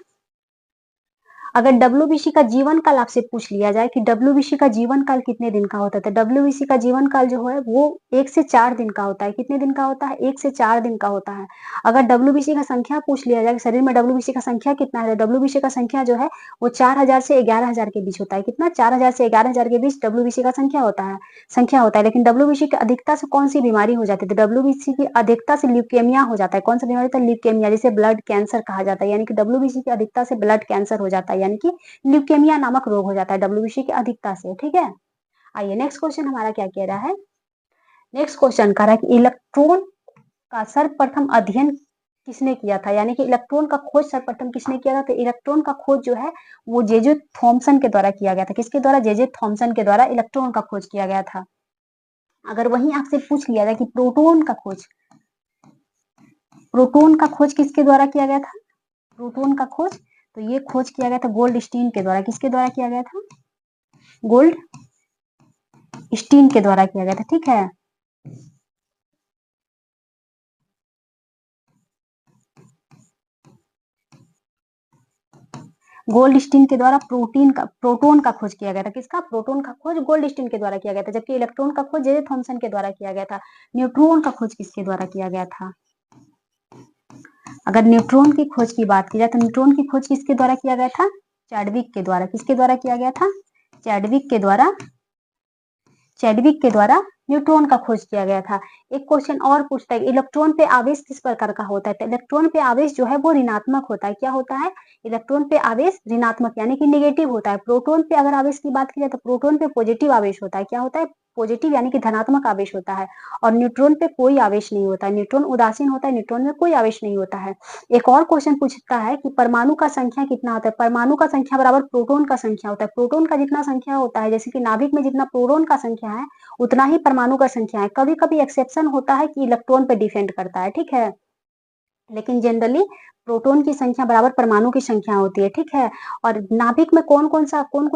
अगर WBC का जीवन काल आपसे पूछ लिया जाए कि WBC का जीवन काल कितने दिन का होता है, तो WBC का जीवन काल जो है वो 1 से 4 दिन का होता है। कितने दिन का होता है? 1 से 4 दिन का होता है। अगर WBC का संख्या पूछ लिया जाए, शरीर में WBC का संख्या कितना है, तो WBC का संख्या जो है वो 4000 से 11000 के बीच होता है। कितना? 4000 से 11000 के बीच WBC का संख्या होता है। लेकिन WBC की अधिकता से कौन सी बीमारी हो जाती है? तो WBC की अधिकता से ल्यूकेमिया हो जाता है। कौन सा बीमारी होता है? ल्यूकेमिया, जिसे ब्लड कैंसर कहा जाता है। यानी कि WBC की अधिकता से ब्लड कैंसर हो जाता है, यानी कि ल्यूकेमिया नामक रोग हो जाता है WBC की अधिकता से। ठीक है। आइए नेक्स्ट क्वेश्चन हमारा क्या कह रहा है। नेक्स्ट क्वेश्चन कह रहा है कि इलेक्ट्रॉन का सर्वप्रथम अध्ययन किसने किया था? यानी कि इलेक्ट्रॉन का खोज सर्वप्रथम किसने किया था? तो इलेक्ट्रॉन का खोज जो है वो जे थॉमसन के द्वारा किया गया था। किसके द्वारा? जे थॉमसन के द्वारा इलेक्ट्रॉन का खोज किया गया था। अगर वही आपसे पूछ लिया जाए कि प्रोटोन का खोज किसके द्वारा किया गया था? प्रोटोन का खोज, तो ये खोज किया गया था गोल्ड स्टीन के द्वारा। किसके द्वारा किया गया था? गोल्ड स्टीन के द्वारा किया गया था। ठीक है। गोल्ड स्टीन के द्वारा प्रोटोन का खोज किया गया था। किसका? प्रोटोन का खोज गोल्ड स्टीन के द्वारा किया गया था, जबकि इलेक्ट्रॉन का खोज जे थॉमसन के द्वारा किया गया था। न्यूट्रॉन का खोज किसके द्वारा किया गया था? अगर न्यूट्रॉन की खोज की बात की जाए तो न्यूट्रॉन की खोज किसके द्वारा किया गया था? चैडविक के द्वारा। किसके द्वारा किया गया था? चैडविक के द्वारा न्यूट्रॉन का खोज किया गया था। एक क्वेश्चन और पूछता है, इलेक्ट्रॉन पे आवेश किस प्रकार का होता है? तो इलेक्ट्रॉन पे आवेश जो है वो ऋणात्मक होता है। क्या होता है? इलेक्ट्रॉन पे आवेश ऋणात्मक यानी कि नेगेटिव होता है। प्रोटॉन पे अगर आवेश की बात की जाए तो प्रोटॉन पे पॉजिटिव आवेश होता है। क्या होता है? पॉजिटिव यानी कि धनात्मक आवेश होता है। और न्यूट्रॉन पे कोई आवेश नहीं होता है। न्यूट्रॉन उदासीन होता है, न्यूट्रॉन में कोई आवेश नहीं होता है। एक और क्वेश्चन पूछता है कि परमाणु का संख्या कितना होता है? परमाणु का संख्या बराबर प्रोटॉन का संख्या होता है। प्रोटॉन का जितना संख्या होता है, जैसे कि नाभिक में जितना प्रोटॉन का संख्या है उतना ही परमाणु का संख्या है। कभी कभी एक्सेप्शन होता है कि इलेक्ट्रॉन पे डिपेंड करता है। ठीक है। लेकिन जनरली प्रोटॉन की संख्या बराबर परमाणु की संख्या होती है। ठीक है। और नाभिक में कौन कौन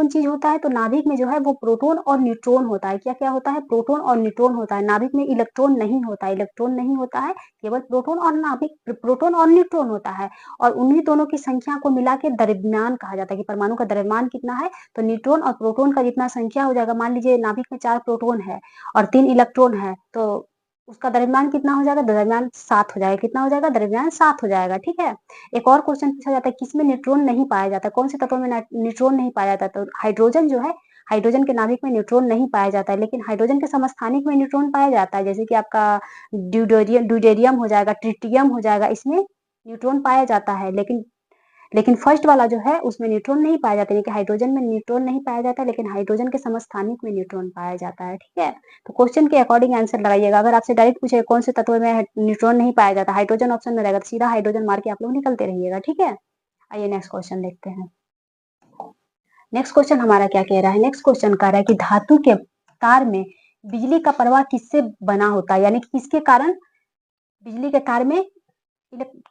चीज होता है? तो नाभिक में जो है वो प्रोटॉन और न्यूट्रॉन होता है। क्या क्या होता है? प्रोटॉन और न्यूट्रॉन होता है। नाभिक में इलेक्ट्रॉन नहीं होता है। इलेक्ट्रॉन नहीं होता है, केवल प्रोटॉन और न्यूट्रॉन होता है। और उन्हीं दोनों की संख्या को मिला के द्रव्यमान कहा जाता है कि परमाणु का द्रव्यमान कितना है। तो न्यूट्रॉन और प्रोटॉन का जितना संख्या हो जाएगा, मान लीजिए नाभिक में 4 प्रोटॉन है और 3 इलेक्ट्रॉन है, तो उसका द्रव्यमान कितना हो जाएगा? द्रव्यमान 7 हो जाएगा। कितना हो जाएगा? द्रव्यमान 7 हो जाएगा। ठीक है। एक और क्वेश्चन पूछा जाता है, किसमें न्यूट्रॉन नहीं पाया जाता? कौन से तत्व में न्यूट्रॉन नहीं पाया जाता? तो हाइड्रोजन जो है, हाइड्रोजन के नाभिक में न्यूट्रॉन नहीं पाया जाता है, लेकिन हाइड्रोजन के समस्थानिक में न्यूट्रॉन पाया जाता है, जैसे कि आपका ड्यूटेरियम हो जाएगा, ट्रिटियम हो जाएगा, इसमें न्यूट्रॉन पाया जाता है। लेकिन फर्स्ट वाला जो है उसमें न्यूट्रॉन नहीं पाया जाता है, कि हाइड्रोजन में न्यूट्रॉन नहीं पाया जाता, लेकिन हाइड्रोजन के समस्थानिक में न्यूट्रॉन पाया जाता है। ठीक है। तो क्वेश्चन के अकॉर्डिंग आंसर लगाइएगा। अगर आपसे डायरेक्ट पूछे कौन से तत्व में न्यूट्रॉन नहीं पाया जाता, हाइड्रोजन ऑप्शन में रहेगा, तो सीधा हाइड्रोजन मार के आप लोग निकलते रहिएगा। ठीक है। आइए नेक्स्ट क्वेश्चन देखते हैं। नेक्स्ट क्वेश्चन हमारा क्या कह रहा है। नेक्स्ट क्वेश्चन कह रहा है कि धातु के तार में बिजली का प्रवाह किससे बना होता है, यानी कि किसके कारण बिजली के तार में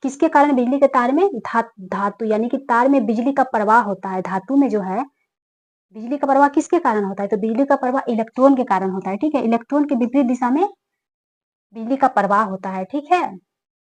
किसके कारण बिजली के तार में धातु यानी कि तार में बिजली का प्रवाह होता है। धातु में जो है बिजली का प्रवाह किसके कारण होता है? तो बिजली का प्रवाह इलेक्ट्रॉन के कारण होता है। ठीक है, इलेक्ट्रॉन के विपरीत दिशा में बिजली का प्रवाह होता है। ठीक है,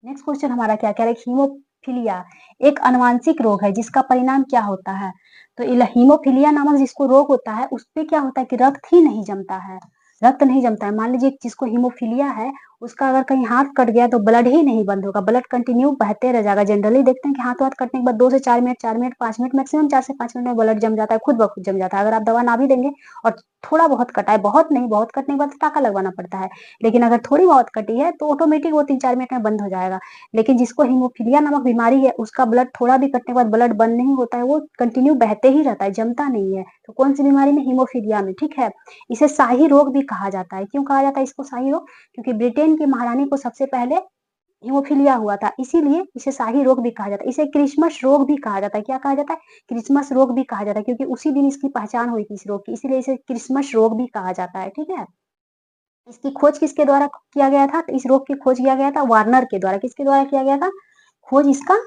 नेक्स्ट क्वेश्चन हमारा क्या कह रहा है? हीमोफीलिया एक अनुवांशिक रोग है जिसका परिणाम क्या होता है? तो हीमोफीलिया नामक जिसको रोग होता है उसपे क्या होता है कि रक्त ही नहीं जमता है। रक्त नहीं जमता है। मान लीजिए जिसको हीमोफीलिया है उसका अगर कहीं हाथ कट गया तो ब्लड ही नहीं बंद होगा, ब्लड कंटिन्यू बहते रह जाएगा। जनरली देखते हैं कि हाथ कटने के बाद 2 से 4 मिनट, 4 मिनट, 5 मिनट, मैक्सिमम 4 से 5 मिनट में ब्लड जम जाता है, खुद ब खुद जम जाता है। अगर आप दवा ना भी देंगे और थोड़ा बहुत कटा है, बहुत नहीं, बहुत कटने के बाद टाका लगवाना पड़ता है, लेकिन अगर थोड़ी बहुत कटी है तो ऑटोमेटिक वो 3-4 मिनट में बंद हो जाएगा। लेकिन जिसको हीमोफीलिया नामक बीमारी है उसका ब्लड थोड़ा भी कटने के बाद ब्लड बंद नहीं होता है, वो कंटिन्यू बहते ही रहता है, जमता नहीं है। तो कौन सी बीमारी में? हीमोफीलिया में। ठीक है, इसे शाही रोग भी कहा जाता है। क्यों कहा जाता है इसको शाही रोग? क्योंकि ब्रिटेन की महारानी को सबसे पहले हीमोफीलिया हुआ था, इसीलिए इसे शाही रोग भी कहा जाता है। इसे क्रिसमस रोग भी कहा जाता है। क्या कहा जाता है? क्रिसमस रोग भी कहा जाता है, क्योंकि उसी दिन इसकी पहचान हुई थी इस रोग की, इसीलिए इसे क्रिसमस रोग भी कहा जाता है। ठीक है, इसकी खोज किसके द्वारा किया गया था? तो इस रोग की खोज किया गया था वार्नर के द्वारा। किसके द्वारा किया गया था खोज इसका?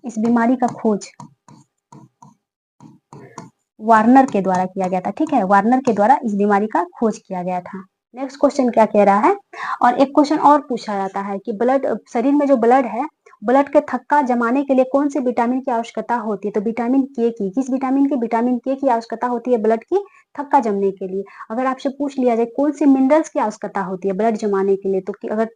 इस बीमारी का खोज वार्नर के द्वारा किया गया था। ठीक है, वार्नर के द्वारा इस बीमारी का खोज किया गया था। नेक्स्ट क्वेश्चन क्या कह रहा है? और एक क्वेश्चन और पूछा जाता है कि ब्लड, शरीर में जो ब्लड है, ब्लड के थक्का जमाने के लिए कौन से विटामिन की आवश्यकता होती है? तो विटामिन के की। किस विटामिन की? विटामिन के की आवश्यकता होती है ब्लड की थक्का जमने के लिए। अगर आपसे पूछ लिया जाए कौन से मिनरल्स की आवश्यकता होती है ब्लड जमाने के लिए, तो अगर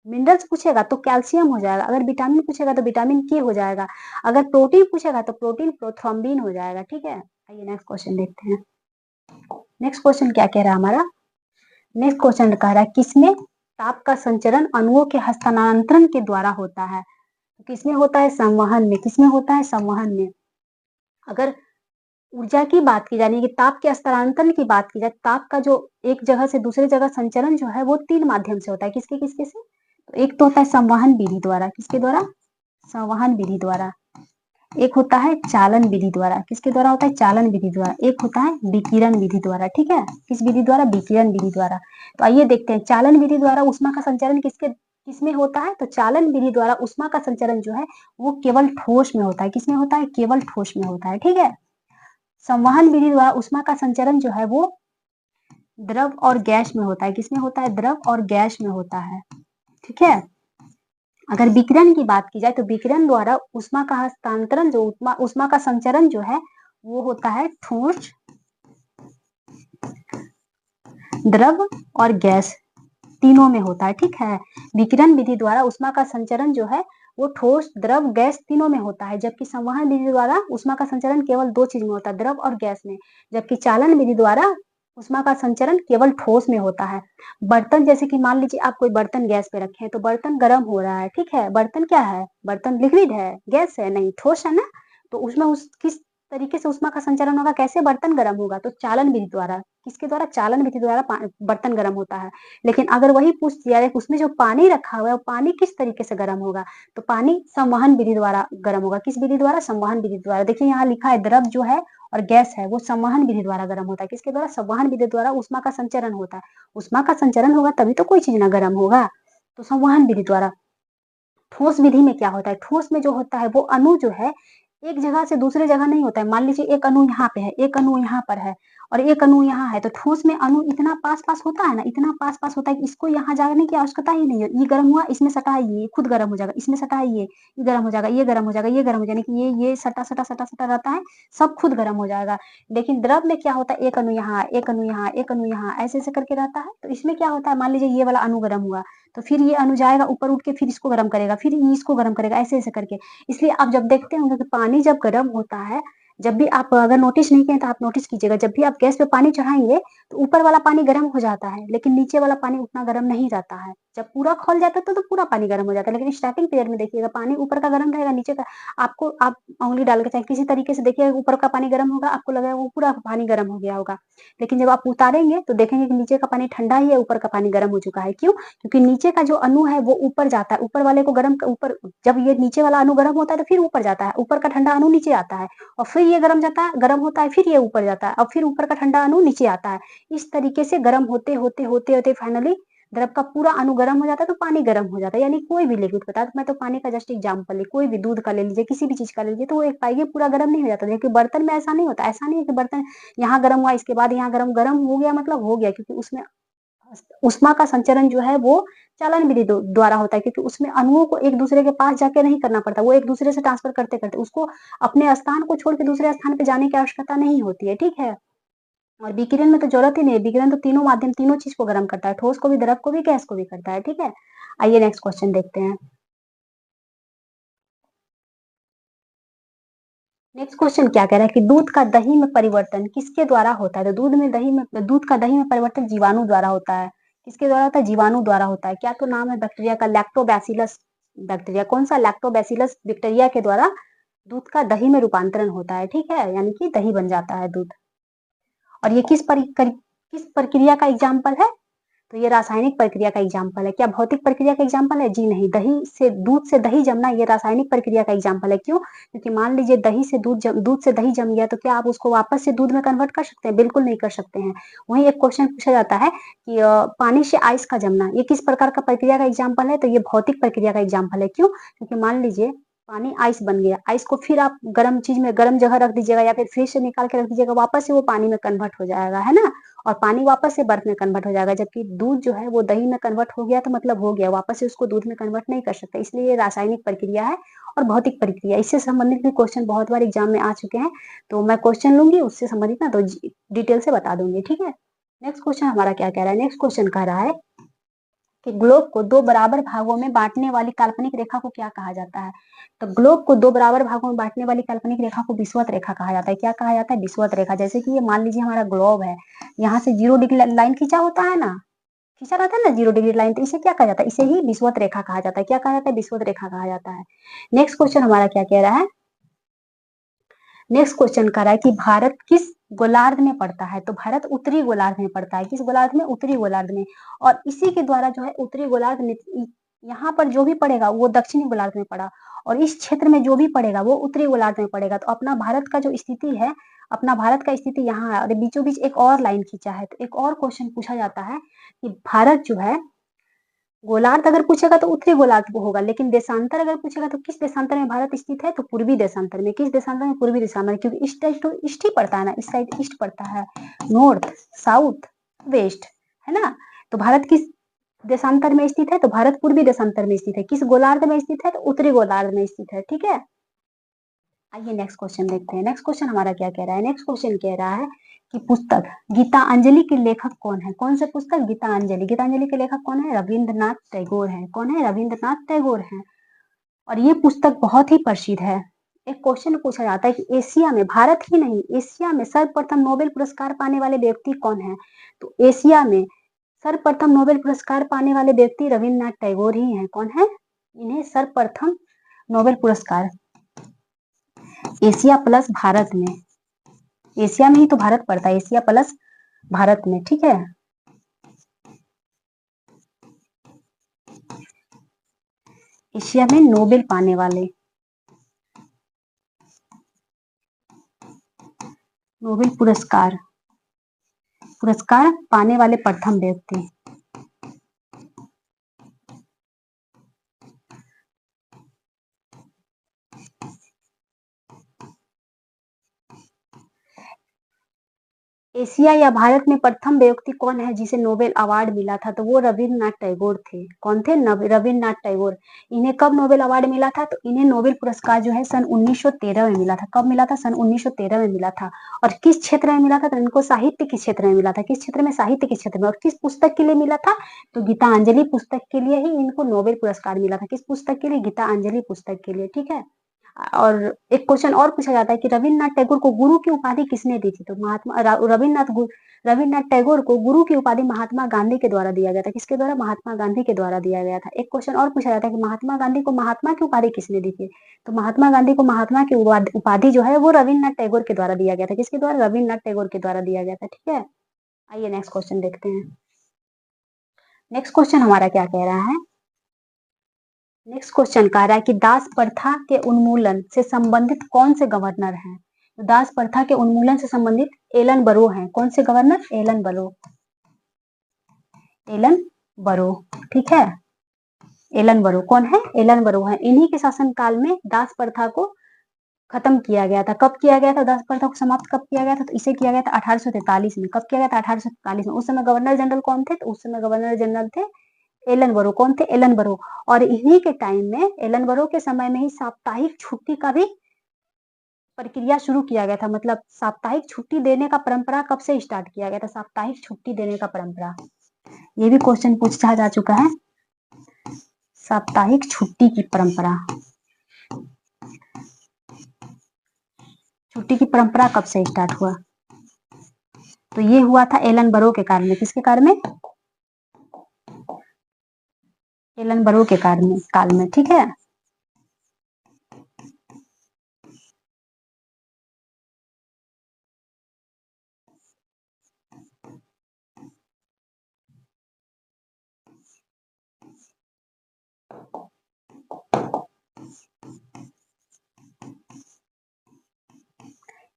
मिनरल्स पूछेगा तो कैल्शियम हो जाएगा, अगर विटामिन पूछेगा तो विटामिन के हो जाएगा, अगर प्रोटीन पूछेगा तो प्रोटीन प्रोथ्रोम्बिन हो जाएगा। ठीक है, आइए नेक्स्ट क्वेश्चन देखते हैं। नेक्स्ट क्वेश्चन क्या कह रहा है हमारा? नेक्स्ट क्वेश्चन कह रहा है किसमें ताप का संचरण अणुओं के हस्तांतरण के द्वारा होता है? तो किसमें होता है? संवहन में। किसमें होता है? संवहन में। अगर ऊर्जा की बात की जाए, कि ताप के हस्तांतरण की बात की जाए, ताप का जो एक जगह से दूसरी जगह संचरण जो है वो 3 माध्यम से होता है। किसके किसके से? तो एक तो होता है संवहन विधि द्वारा। किसके द्वारा? संवहन विधि द्वारा। एक होता है चालन विधि द्वारा। किसके द्वारा होता है? चालन विधि द्वारा। एक होता है विकिरण विधि द्वारा। ठीक है, किस विधि द्वारा? विकिरण विधि द्वारा। तो आइए देखते हैं चालन विधि द्वारा ऊष्मा का संचरण किसमें होता है? तो चालन विधि द्वारा ऊष्मा का संचरण जो है वो केवल ठोस में होता है। किसमें होता है? केवल ठोस में होता है। ठीक है, संवहन विधि द्वारा ऊष्मा का संचरण जो है वो द्रव और गैस में होता है। किसमें होता है? द्रव और गैस में होता है। ठीक है, अगर विकिरण की बात की जाए तो विकिरण द्वारा ऊष्मा का हस्तांतरण जो ऊष्मा का संचरण जो है वो होता है ठोस, द्रव और गैस तीनों में होता है। ठीक है, विकिरण विधि द्वारा ऊष्मा का संचरण जो है वो ठोस, द्रव, गैस तीनों में होता है, जबकि संवहन विधि द्वारा ऊष्मा का संचरण केवल 2 चीज में होता है, द्रव और गैस में। जबकि चालन विधि द्वारा ऊष्मा का संचरण केवल ठोस में होता है। बर्तन, जैसे कि मान लीजिए आप कोई बर्तन गैस पे रखे हैं तो बर्तन गर्म हो रहा है। ठीक है, बर्तन क्या है? बर्तन लिक्विड है, गैस है नहीं, ठोस है ना। तो उसमें किस तरीके से ऊष्मा का संचरण होगा, कैसे बर्तन गर्म होगा? तो चालन विधि द्वारा। किसके द्वारा? चालन विधि द्वारा बर्तन गर्म होता है। लेकिन अगर वही पूछ दिया जाए उसमें जो पानी रखा हुआ है वो पानी किस तरीके से गर्म होगा, तो पानी संवहन विधि द्वारा गर्म होगा। किस विधि द्वारा? संवहन विधि द्वारा। देखिए यहाँ लिखा है द्रव जो है और गैस है वो संवहन विधि द्वारा गर्म होता है। किसके द्वारा? संवहन विधि द्वारा ऊष्मा का संचरण होता है। ऊष्मा का संचरण होगा तभी तो कोई चीज ना गर्म होगा, तो संवहन विधि द्वारा। ठोस विधि में क्या होता है? ठोस में जो होता है वो अणु जो है एक जगह से दूसरे जगह नहीं होता है। मान लीजिए एक अणु यहाँ पे है, एक अणु यहाँ पर है और एक अणु यहाँ है, तो ठोस में अणु इतना पास पास होता है ना, इतना पास पास होता है कि इसको यहाँ जाने की आवश्यकता ही नहीं है। ये गर्म हुआ, इसमें सटा है, ये खुद गर्म हो जाएगा, इसमें सटा है, ये गर्म हो जाएगा, ये गर्म हो जाएगा, ये गर्म हो जाने की ये सटा सटा सटा सटा रहता है, सब खुद गर्म हो जाएगा। लेकिन द्रव में क्या होता है? एक अणु यहाँ, एक अणु यहाँ, एक अणु यहाँ, ऐसे ऐसे करके रहता है। तो इसमें क्या होता है? मान लीजिए ये वाला अणु गर्म हुआ तो फिर ये अणु जाएगा ऊपर उठ के फिर इसको गर्म करेगा, फिर इसको गर्म करेगा, ऐसे ऐसे करके। इसलिए आप जब देखते होंगे कि पानी जब गर्म होता है, जब भी आप अगर नोटिस नहीं किए तो आप नोटिस कीजिएगा, जब भी आप गैस पे पानी चढ़ाएंगे तो ऊपर वाला पानी गर्म हो जाता है, लेकिन नीचे वाला पानी उतना गर्म नहीं रहता है। जब पूरा खौल जाता है तो पूरा पानी गर्म हो जाता है, लेकिन स्टार्टिंग पीरियड में देखिएगा पानी ऊपर का गर्म रहेगा, नीचे का आपको आप उंगली डाल के चाहे किसी तरीके से देखिएगा, ऊपर का पानी गर्म होगा, आपको लगेगा वो पूरा पानी गर्म हो गया होगा। लेकिन जब आप उतारेंगे तो देखेंगे कि नीचे का पानी ठंडा ही है, ऊपर का पानी गर्म हो चुका है। क्यों? क्योंकि नीचे का जो अणु है वो ऊपर जाता है, ऊपर वाले को गर्म, ऊपर जब ये नीचे वाला अणु गर्म होता है तो फिर ऊपर जाता है, ऊपर का ठंडा अणु नीचे आता है और फिर ये गर्म जाता है, गर्म होता है, फिर ये ऊपर जाता है और फिर ऊपर का ठंडा अणु नीचे आता है। इस तरीके से गर्म होते होते होते होते फाइनली द्रव का पूरा अणु गर्म हो जाता है तो पानी गर्म हो जाता है, यानी कोई भी लिक्विड पदार्थ, मैं तो पानी का जस्ट एग्जांपल है, कोई भी दूध का ले लीजिए, किसी भी चीज का ले लीजिए, तो वो एक पाएगी पूरा गर्म नहीं हो जाता। देखिए बर्तन में ऐसा नहीं होता, ऐसा नहीं है कि बर्तन यहाँ गर्म हुआ इसके बाद यहाँ गर्म गर्म हो गया मतलब हो गया, क्योंकि उसमें ऊष्मा का संचरण जो है वो चालन विधि द्वारा होता है, क्योंकि उसमें अणुओं को एक दूसरे के पास जाके नहीं करना पड़ता, वो एक दूसरे से ट्रांसफर करते करते उसको अपने स्थान को छोड़ के दूसरे स्थान पे जाने की आवश्यकता नहीं होती है, ठीक है। और विकिरण में तो जरूरत ही नहीं है, विकिरण तो तीनों माध्यम तीनों चीज को गर्म करता है, ठोस को भी, द्रव को भी, गैस को भी करता है, ठीक है। आइए नेक्स्ट क्वेश्चन देखते हैं। नेक्स्ट क्वेश्चन क्या कह रहा है कि दूध का दही में परिवर्तन किसके द्वारा होता है? तो दूध का दही में परिवर्तन जीवाणु द्वारा होता है। किसके द्वारा होता है? जीवाणु द्वारा होता है। क्या तो नाम है बैक्टीरिया का? Lactobacillus bacteria. कौन सा? लैक्टोबैसिलस बैक्टीरिया के द्वारा दूध का दही में रूपांतरण होता है, ठीक है, यानी कि दही बन जाता है दूध। और ये किस प्रक्रिया का एग्जाम्पल है? तो ये रासायनिक प्रक्रिया का एग्जाम्पल है। क्या भौतिक प्रक्रिया का एग्जाम्पल है? जी नहीं। दूध से दही जमना ये रासायनिक प्रक्रिया का एग्जाम्पल है। क्यों? क्योंकि मान लीजिए दूध से दही जम गया, तो क्या आप उसको वापस से दूध में कन्वर्ट कर सकते हैं? बिल्कुल नहीं कर सकते हैं। वहीं एक क्वेश्चन पूछा जाता है कि पानी से आइस का जमना ये किस प्रकार का प्रक्रिया का एग्जाम्पल है? तो ये भौतिक प्रक्रिया का एग्जाम्पल है। क्यों? क्योंकि मान लीजिए पानी आइस बन गया, आइस को फिर आप गर्म चीज में गर्म जगह रख दीजिएगा या फिर फ्रिज से निकाल के रख दीजिएगा, वापस से वो पानी में कन्वर्ट हो जाएगा, है ना। और पानी वापस से बर्फ में कन्वर्ट हो जाएगा, जबकि दूध जो है वो दही में कन्वर्ट हो गया तो मतलब हो गया, वापस से उसको दूध में कन्वर्ट नहीं कर सकता। इसलिए ये रासायनिक प्रक्रिया है और भौतिक प्रक्रिया। इससे संबंधित भी क्वेश्चन बहुत बार एग्जाम में आ चुके हैं, तो मैं क्वेश्चन लूंगी उससे संबंधित ना तो डिटेल से बता दूंगी, ठीक है। नेक्स्ट क्वेश्चन हमारा क्या कह रहा है? नेक्स्ट क्वेश्चन कह रहा है कि ग्लोब को दो बराबर भागों में बांटने वाली काल्पनिक रेखा को क्या कहा जाता है? तो ग्लोब को दो बराबर भागों में बांटने वाली काल्पनिक रेखा को विषुवत रेखा कहा जाता है। क्या कहा जाता है? विषुवत रेखा। जैसे कि ये मान लीजिए हमारा ग्लोब है, यहाँ से 0 डिग्री लाइन खींचा होता है ना, खींचा रहता है ना 0 डिग्री लाइन, तो इसे क्या कहा जाता है? इसे ही विषुवत रेखा कहा जाता है। क्या कहा जाता है? विषुवत रेखा कहा जाता है। नेक्स्ट क्वेश्चन हमारा क्या कह रहा है? नेक्स्ट क्वेश्चन कर रहा है कि भारत किस गोलार्ध में पड़ता है? तो भारत उत्तरी गोलार्ध में पड़ता है। किस गोलार्ध में? उत्तरी गोलार्ध में। और इसी के द्वारा जो है उत्तरी गोलार्ध में यहाँ पर जो भी पड़ेगा वो दक्षिणी गोलार्ध में पड़ा, और इस क्षेत्र में जो भी पड़ेगा वो उत्तरी गोलार्ध में पड़ेगा। तो अपना भारत का जो स्थिति है, अपना भारत का स्थिति यहाँ है और बीचों बीच एक और लाइन खींचा है। तो एक और क्वेश्चन पूछा जाता है कि भारत जो है, गोलार्ध अगर पूछेगा तो उत्तरी गोलार्ध को होगा, लेकिन देशांतर अगर पूछेगा तो किस देशांतर में भारत स्थित है? तो पूर्वी देशांतर में। किस देशांतर में? पूर्वी देशांतर में, क्योंकि इस साइड तो ईस्ट ही पड़ता है ना, इस साइड ईस्ट पड़ता है, नॉर्थ साउथ वेस्ट, है ना। तो भारत किस देशांतर में स्थित है? तो भारत पूर्वी देशांतर में स्थित है। किस गोलार्ध में स्थित है? तो उत्तरी गोलार्ध में स्थित है, ठीक है। आइए नेक्स्ट क्वेश्चन देखते हैं। नेक्स्ट क्वेश्चन हमारा क्या कह रहा है? नेक्स्ट क्वेश्चन कह रहा है कि पुस्तक गीतांजलि के लेखक कौन है? कौन से पुस्तक? गीतांजलि। गीतांजलि के लेखक कौन है? रविंद्रनाथ टैगोर है। कौन है? रविंद्रनाथ टैगोर है। और ये पुस्तक बहुत ही प्रसिद्ध है। एक क्वेश्चन पूछा जाता है कि एशिया में, भारत ही नहीं एशिया में सर्वप्रथम नोबेल पुरस्कार पाने वाले व्यक्ति कौन है? तो एशिया में सर्वप्रथम नोबेल पुरस्कार पाने वाले व्यक्ति रविंद्रनाथ टैगोर ही हैं। कौन है? इन्हें सर्वप्रथम नोबेल पुरस्कार एशिया प्लस भारत में, एशिया में ही तो भारत पड़ता है, एशिया प्लस भारत में, ठीक है। एशिया में नोबेल पाने वाले, नोबेल पुरस्कार पाने वाले प्रथम व्यक्ति। एशिया या भारत में प्रथम व्यक्ति कौन है जिसे नोबेल अवार्ड मिला था? तो वो रविंद्रनाथ टैगोर थे। कौन थे? रविंद्रनाथ टैगोर। इन्हें कब नोबेल अवार्ड मिला था? तो इन्हें नोबेल पुरस्कार जो है सन 1913 में मिला था। कब मिला था? सन 1913 में मिला था। और किस क्षेत्र में मिला था? तो इनको साहित्य के क्षेत्र में मिला था। किस क्षेत्र में? साहित्य के क्षेत्र में। और किस पुस्तक के लिए मिला था? तो गीतांजलि पुस्तक के लिए ही इनको नोबेल पुरस्कार मिला था। किस पुस्तक के लिए? गीतांजलि पुस्तक के लिए, ठीक है। और एक क्वेश्चन और पूछा जाता है कि रविन्द्रनाथ टैगोर को गुरु की उपाधि किसने दी थी? तो रविन्द्रनाथ टैगोर को गुरु की उपाधि महात्मा गांधी के द्वारा दिया गया था। किसके द्वारा? महात्मा गांधी के द्वारा दिया गया था। एक क्वेश्चन और पूछा जाता है कि महात्मा गांधी को महात्मा की उपाधि किसने दी थी? तो महात्मा गांधी को महात्मा की उपाधि जो है वो रविन्द्रनाथ टैगोर के द्वारा दिया गया था। किसके द्वारा? रविन्द्रनाथ टैगोर के द्वारा दिया गया था, ठीक है। आइए नेक्स्ट क्वेश्चन देखते हैं। नेक्स्ट क्वेश्चन हमारा क्या कह रहा है? नेक्स्ट क्वेश्चन कह रहा है कि दास प्रथा के उन्मूलन से संबंधित कौन से गवर्नर हैं? तो दास प्रथा के उन्मूलन से संबंधित एलन बरो हैं। कौन से गवर्नर? एलन बरो, ठीक है। एलन बरो कौन है? एलन बरो है। इन्हीं के शासनकाल में दास प्रथा को खत्म किया गया था। कब किया गया था दास प्रथा को समाप्त कब किया गया था? तो इसे किया गया था 1843 में। कब किया गया था? 1843 में। उस समय गवर्नर जनरल कौन थे? तो उस समय गवर्नर जनरल थे एलन बरो। कौन थे? एलन बरो। और इन्हीं के टाइम में, एलन बरो के समय में ही साप्ताहिक छुट्टी का भी प्रक्रिया शुरू किया गया था। मतलब साप्ताहिक छुट्टी देने का परंपरा कब से स्टार्ट किया गया था? साप्ताहिक छुट्टी देने का परंपरा, ये भी क्वेश्चन पूछा जा चुका है। साप्ताहिक छुट्टी की परंपरा, छुट्टी की परंपरा कब से स्टार्ट हुआ? तो ये हुआ था एलन बरो के काल में। किसके काल में? एलन बरो के काल में, ठीक है।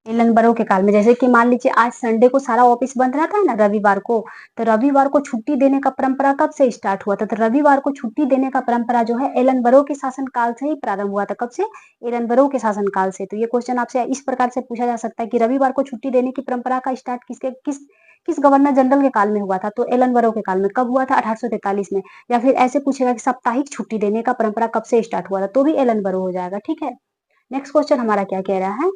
एलन बरो के काल में, जैसे कि मान लीजिए आज संडे को सारा ऑफिस बंद रहता है ना, रविवार को, तो रविवार को छुट्टी देने का परंपरा कब से स्टार्ट हुआ था? तो रविवार को छुट्टी देने का परंपरा जो है एलन बरो के शासन काल से ही प्रारंभ हुआ था। कब से? एलन बरो के शासन काल से। तो ये क्वेश्चन आपसे इस प्रकार से पूछा जा सकता है कि रविवार को छुट्टी देने की परंपरा का स्टार्ट किस गवर्नर जनरल के काल में हुआ था? तो एलन बरो के काल में। कब हुआ था? 1843 में। या फिर ऐसे पूछेगा कि साप्ताहिक छुट्टी देने का परंपरा कब से स्टार्ट हुआ था? तो भी एलन बरो हो जाएगा, ठीक है। नेक्स्ट क्वेश्चन हमारा क्या कह रहा है?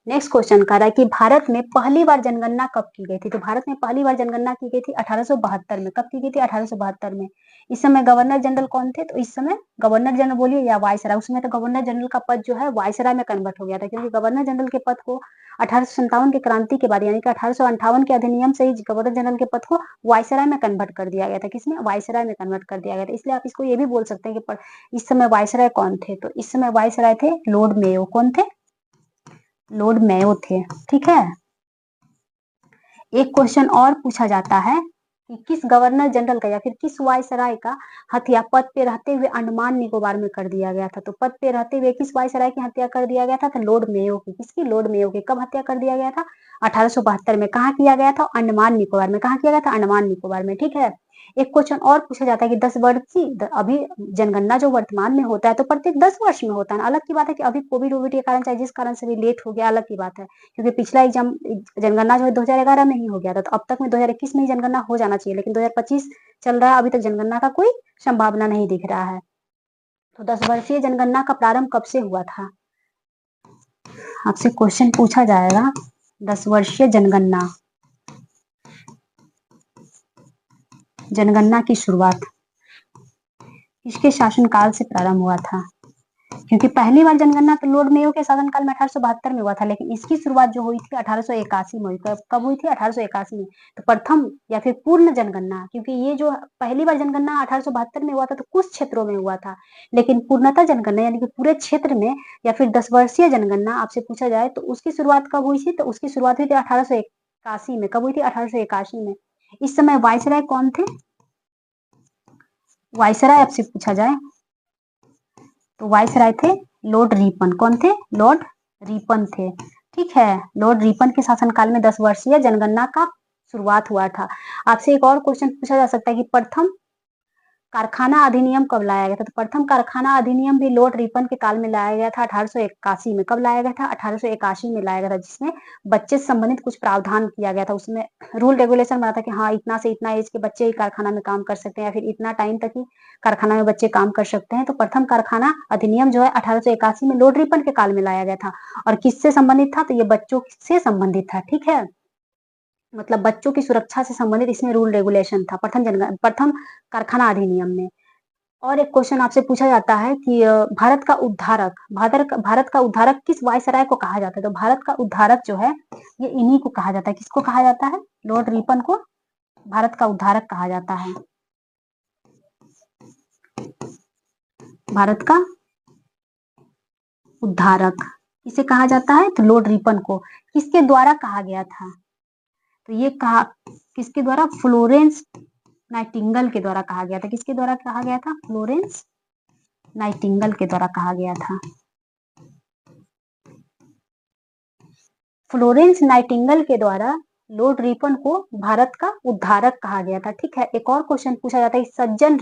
नेक्स्ट क्वेश्चन कह रहा है कि भारत में पहली बार जनगणना कब की गई थी? तो भारत में पहली बार जनगणना की गई थी 1872 में। कब की गई थी? 1872 में। इस समय गवर्नर जनरल कौन थे? तो इस समय गवर्नर जनरल बोलिए या वायसराय, उसमें तो गवर्नर जनरल का पद जो है वायसराय में कन्वर्ट हो गया था, क्योंकि गवर्नर जनरल के पद को 1857 के क्रांति के बाद, यानी कि 1858 के अधिनियम से ही गवर्नर जनरल के पद को वायसराय में कन्वर्ट कर दिया गया था। किसमें? वायसराय में कन्वर्ट कर दिया गया था। इसलिए आप इसको ये भी बोल सकते हैं कि इस समय वायसराय कौन थे? तो इस समय वायसराय थे लॉर्ड मेयो। कौन थे? लॉर्ड मेयो थे, ठीक है। एक क्वेश्चन और पूछा जाता है कि किस गवर्नर जनरल का या फिर किस वायसराय का हत्या पद पे रहते हुए अंडमान निकोबार में कर दिया गया था? तो पद पे रहते हुए किस वायसराय की हत्या कर दिया गया था? तो लॉर्ड मेयो की। किसकी? लॉर्ड मेयो की। कब हत्या कर दिया गया था? 1872 में। कहाँ किया गया था? अंडमान निकोबार में। कहाँ किया गया था? अंडमान निकोबार में, ठीक है। एक क्वेश्चन और पूछा जाता है कि 10 वर्ष की अभी जनगणना जो वर्तमान में होता है तो प्रत्येक 10 वर्ष में होता है ना। अलग की बात है कि अभी कोविड वोविड के कारण, चाहे जिस कारण से भी लेट हो गया, अलग की बात है, क्योंकि पिछला एग्जाम जनगणना जो है 2011 में ही हो गया था। तो अब तक में 2021 में ही जनगणना हो जाना चाहिए, लेकिन 2025 चल रहा है, अभी तक जनगणना का कोई संभावना नहीं दिख रहा है। तो 10 वर्षीय जनगणना का प्रारंभ कब से हुआ था? आपसे क्वेश्चन पूछा जाएगा 10 वर्षीय जनगणना, जनगणना की शुरुआत किसके शासनकाल से प्रारंभ हुआ था? क्योंकि पहली बार जनगणना तो लॉर्ड मेयो के शासनकाल में 1872 में हुआ था, लेकिन इसकी शुरुआत जो हुई थी 1881 में हुई। कब हुई थी? 1881 में। तो प्रथम या फिर पूर्ण जनगणना, क्योंकि ये जो पहली बार जनगणना 1872 में हुआ था तो कुछ क्षेत्रों में हुआ था, लेकिन पूर्णतः जनगणना यानी कि पूरे क्षेत्र में या फिर 10 वर्षीय जनगणना आपसे पूछा जाए तो उसकी शुरुआत कब हुई थी? तो उसकी शुरुआत हुई थी 1881 में। कब हुई थी? 1881 में। इस समय वायसराय कौन थे? वायसराय आपसे पूछा जाए तो वायसराय थे लॉर्ड रिपन। कौन थे? लॉर्ड रिपन थे, ठीक है। लॉर्ड रिपन के शासनकाल में 10 वर्षीय जनगणना का शुरुआत हुआ था। आपसे एक और क्वेश्चन पूछा जा सकता है कि प्रथम कारखाना अधिनियम कब लाया गया था? तो प्रथम कारखाना अधिनियम भी लॉर्ड रिपन के काल में लाया गया था 1881 में। कब लाया गया था? 1881 में लाया गया था, जिसमें बच्चे से संबंधित कुछ प्रावधान किया गया था। उसमें रूल रेगुलेशन बना था कि हाँ इतना से इतना एज के बच्चे ही कारखाना में काम कर सकते हैं, या फिर इतना टाइम तक ही कारखाना में बच्चे काम कर सकते हैं। तो प्रथम कारखाना अधिनियम जो है 1881 में लॉर्ड रिपन के काल में लाया गया था। और किससे संबंधित था? तो ये बच्चों से संबंधित था, ठीक है। मतलब बच्चों की सुरक्षा से संबंधित इसमें रूल रेगुलेशन था प्रथम कारखाना अधिनियम में। और एक क्वेश्चन आपसे पूछा जाता है कि भारत का उद्धारक किस वायसराय को कहा जाता है? तो भारत का उद्धारक जो है ये इन्हीं को कहा जाता है। किसको कहा जाता है? लॉर्ड रिपन को भारत का उद्धारक कहा जाता है। भारत का उद्धारक किसे कहा जाता है? तो लॉर्ड रिपन को। किसके द्वारा कहा गया था? तो ये कहा किसके द्वारा? फ्लोरेंस नाइटिंगेल के द्वारा कहा गया था। किसके द्वारा कहा गया था? फ्लोरेंस नाइटिंगेल के द्वारा कहा गया था। फ्लोरेंस नाइटिंगेल के द्वारा लॉर्ड रिपन को भारत का उद्धारक कहा गया था। ठीक है, एक और क्वेश्चन पूछा जाता है, सज्जन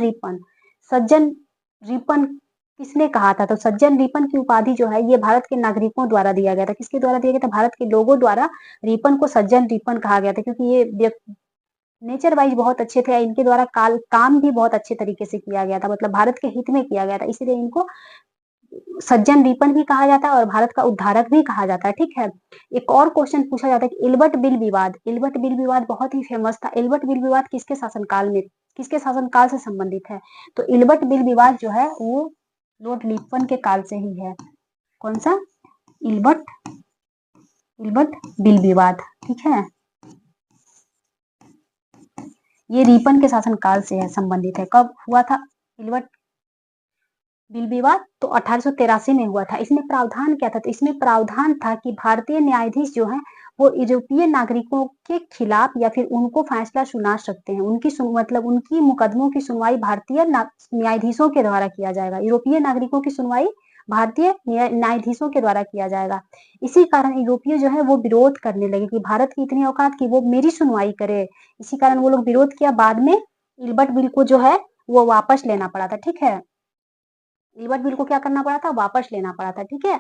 रिपन किसने कहा था? तो सज्जन रिपन की उपाधि जो है ये भारत के नागरिकों द्वारा दिया गया था। किसके द्वारा दिया गया था? भारत के लोगों द्वारा रिपन को सज्जन रिपन कहा गया था, क्योंकि ये नेचर वाइज बहुत अच्छे थे, इनके द्वारा काम भी बहुत अच्छे तरीके से किया गया था, मतलब भारत के हित में किया गया था, इसीलिए इनको सज्जन रिपन भी कहा जाता है और भारत का उद्धारक भी कहा जाता है। ठीक है, एक और क्वेश्चन पूछा जाता है कि इल्बर्ट बिल विवाद बहुत ही फेमस था। इल्बर्ट बिल विवाद किसके शासनकाल से संबंधित है? तो इल्बर्ट बिल विवाद जो है वो लॉर्ड रिपन के काल से ही है। कौन सा? इल्बर्ट बिल विवाद। ठीक है, ये रिपन के शासनकाल से है, संबंधित है। कब हुआ था इल्बर्ट बिल विवाद? तो 1883 में हुआ था। इसमें प्रावधान क्या था? तो इसमें प्रावधान था कि भारतीय न्यायाधीश जो हैं वो यूरोपीय नागरिकों के खिलाफ या फिर उनको फैसला सुना सकते हैं, मतलब उनकी मुकदमों की सुनवाई भारतीय न्यायाधीशों के द्वारा किया जाएगा। यूरोपीय नागरिकों की सुनवाई भारतीय न्यायाधीशों के द्वारा किया जाएगा। इसी कारण यूरोपीय जो है वो विरोध करने लगे कि भारत की इतनी औकात की वो मेरी सुनवाई करे। इसी कारण वो लोग विरोध किया। बाद में इल्बर्ट बिल को जो है वो वापस लेना पड़ा था। ठीक है, इल्बर्ट बिल को क्या करना पड़ा था? वापस लेना पड़ा था। ठीक है,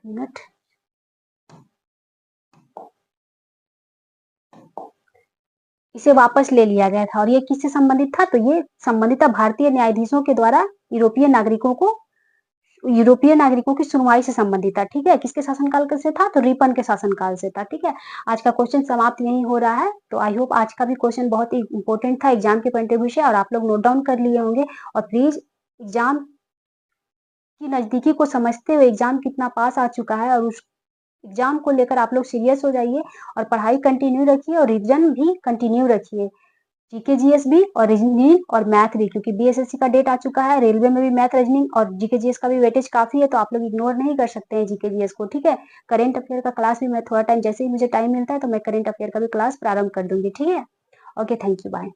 मिनट, इसे वापस ले लिया गया था। और ये किससे संबंधित था? तो ये संबंधित था भारतीय न्यायाधीशों के द्वारा यूरोपीय नागरिकों की सुनवाई से संबंधित था। ठीक है, किसके शासनकाल से था? तो रिपन के शासनकाल से था। ठीक है, आज का क्वेश्चन समाप्त यही हो रहा है। तो आई होप आज का भी क्वेश्चन बहुत ही इंपॉर्टेंट था एग्जाम के पॉइंट ऑफ व्यू से, और आप लोग नोट डाउन कर लिए होंगे। और प्लीज एग्जाम की नजदीकी को समझते हुए एग्जाम कितना पास आ चुका है और उस एग्जाम को लेकर आप लोग सीरियस हो जाइए और पढ़ाई कंटिन्यू रखिए और रिवीजन भी कंटिन्यू रखिए। जीके जीएस भी और रीजनिंग और मैथ भी, क्योंकि बीएसएससी का डेट आ चुका है। रेलवे में भी मैथ, रीजनिंग और जीके जीएस का भी वेटेज काफी है, तो आप लोग इग्नोर नहीं कर सकते हैं जीके जीएस को। ठीक है, करेंट अफेयर का क्लास भी मैं थोड़ा टाइम, जैसे ही मुझे टाइम मिलता है तो मैं करेंट अफेयर का भी क्लास प्रारंभ कर दूंगी। ठीक है, ओके, थैंक यू, बाय।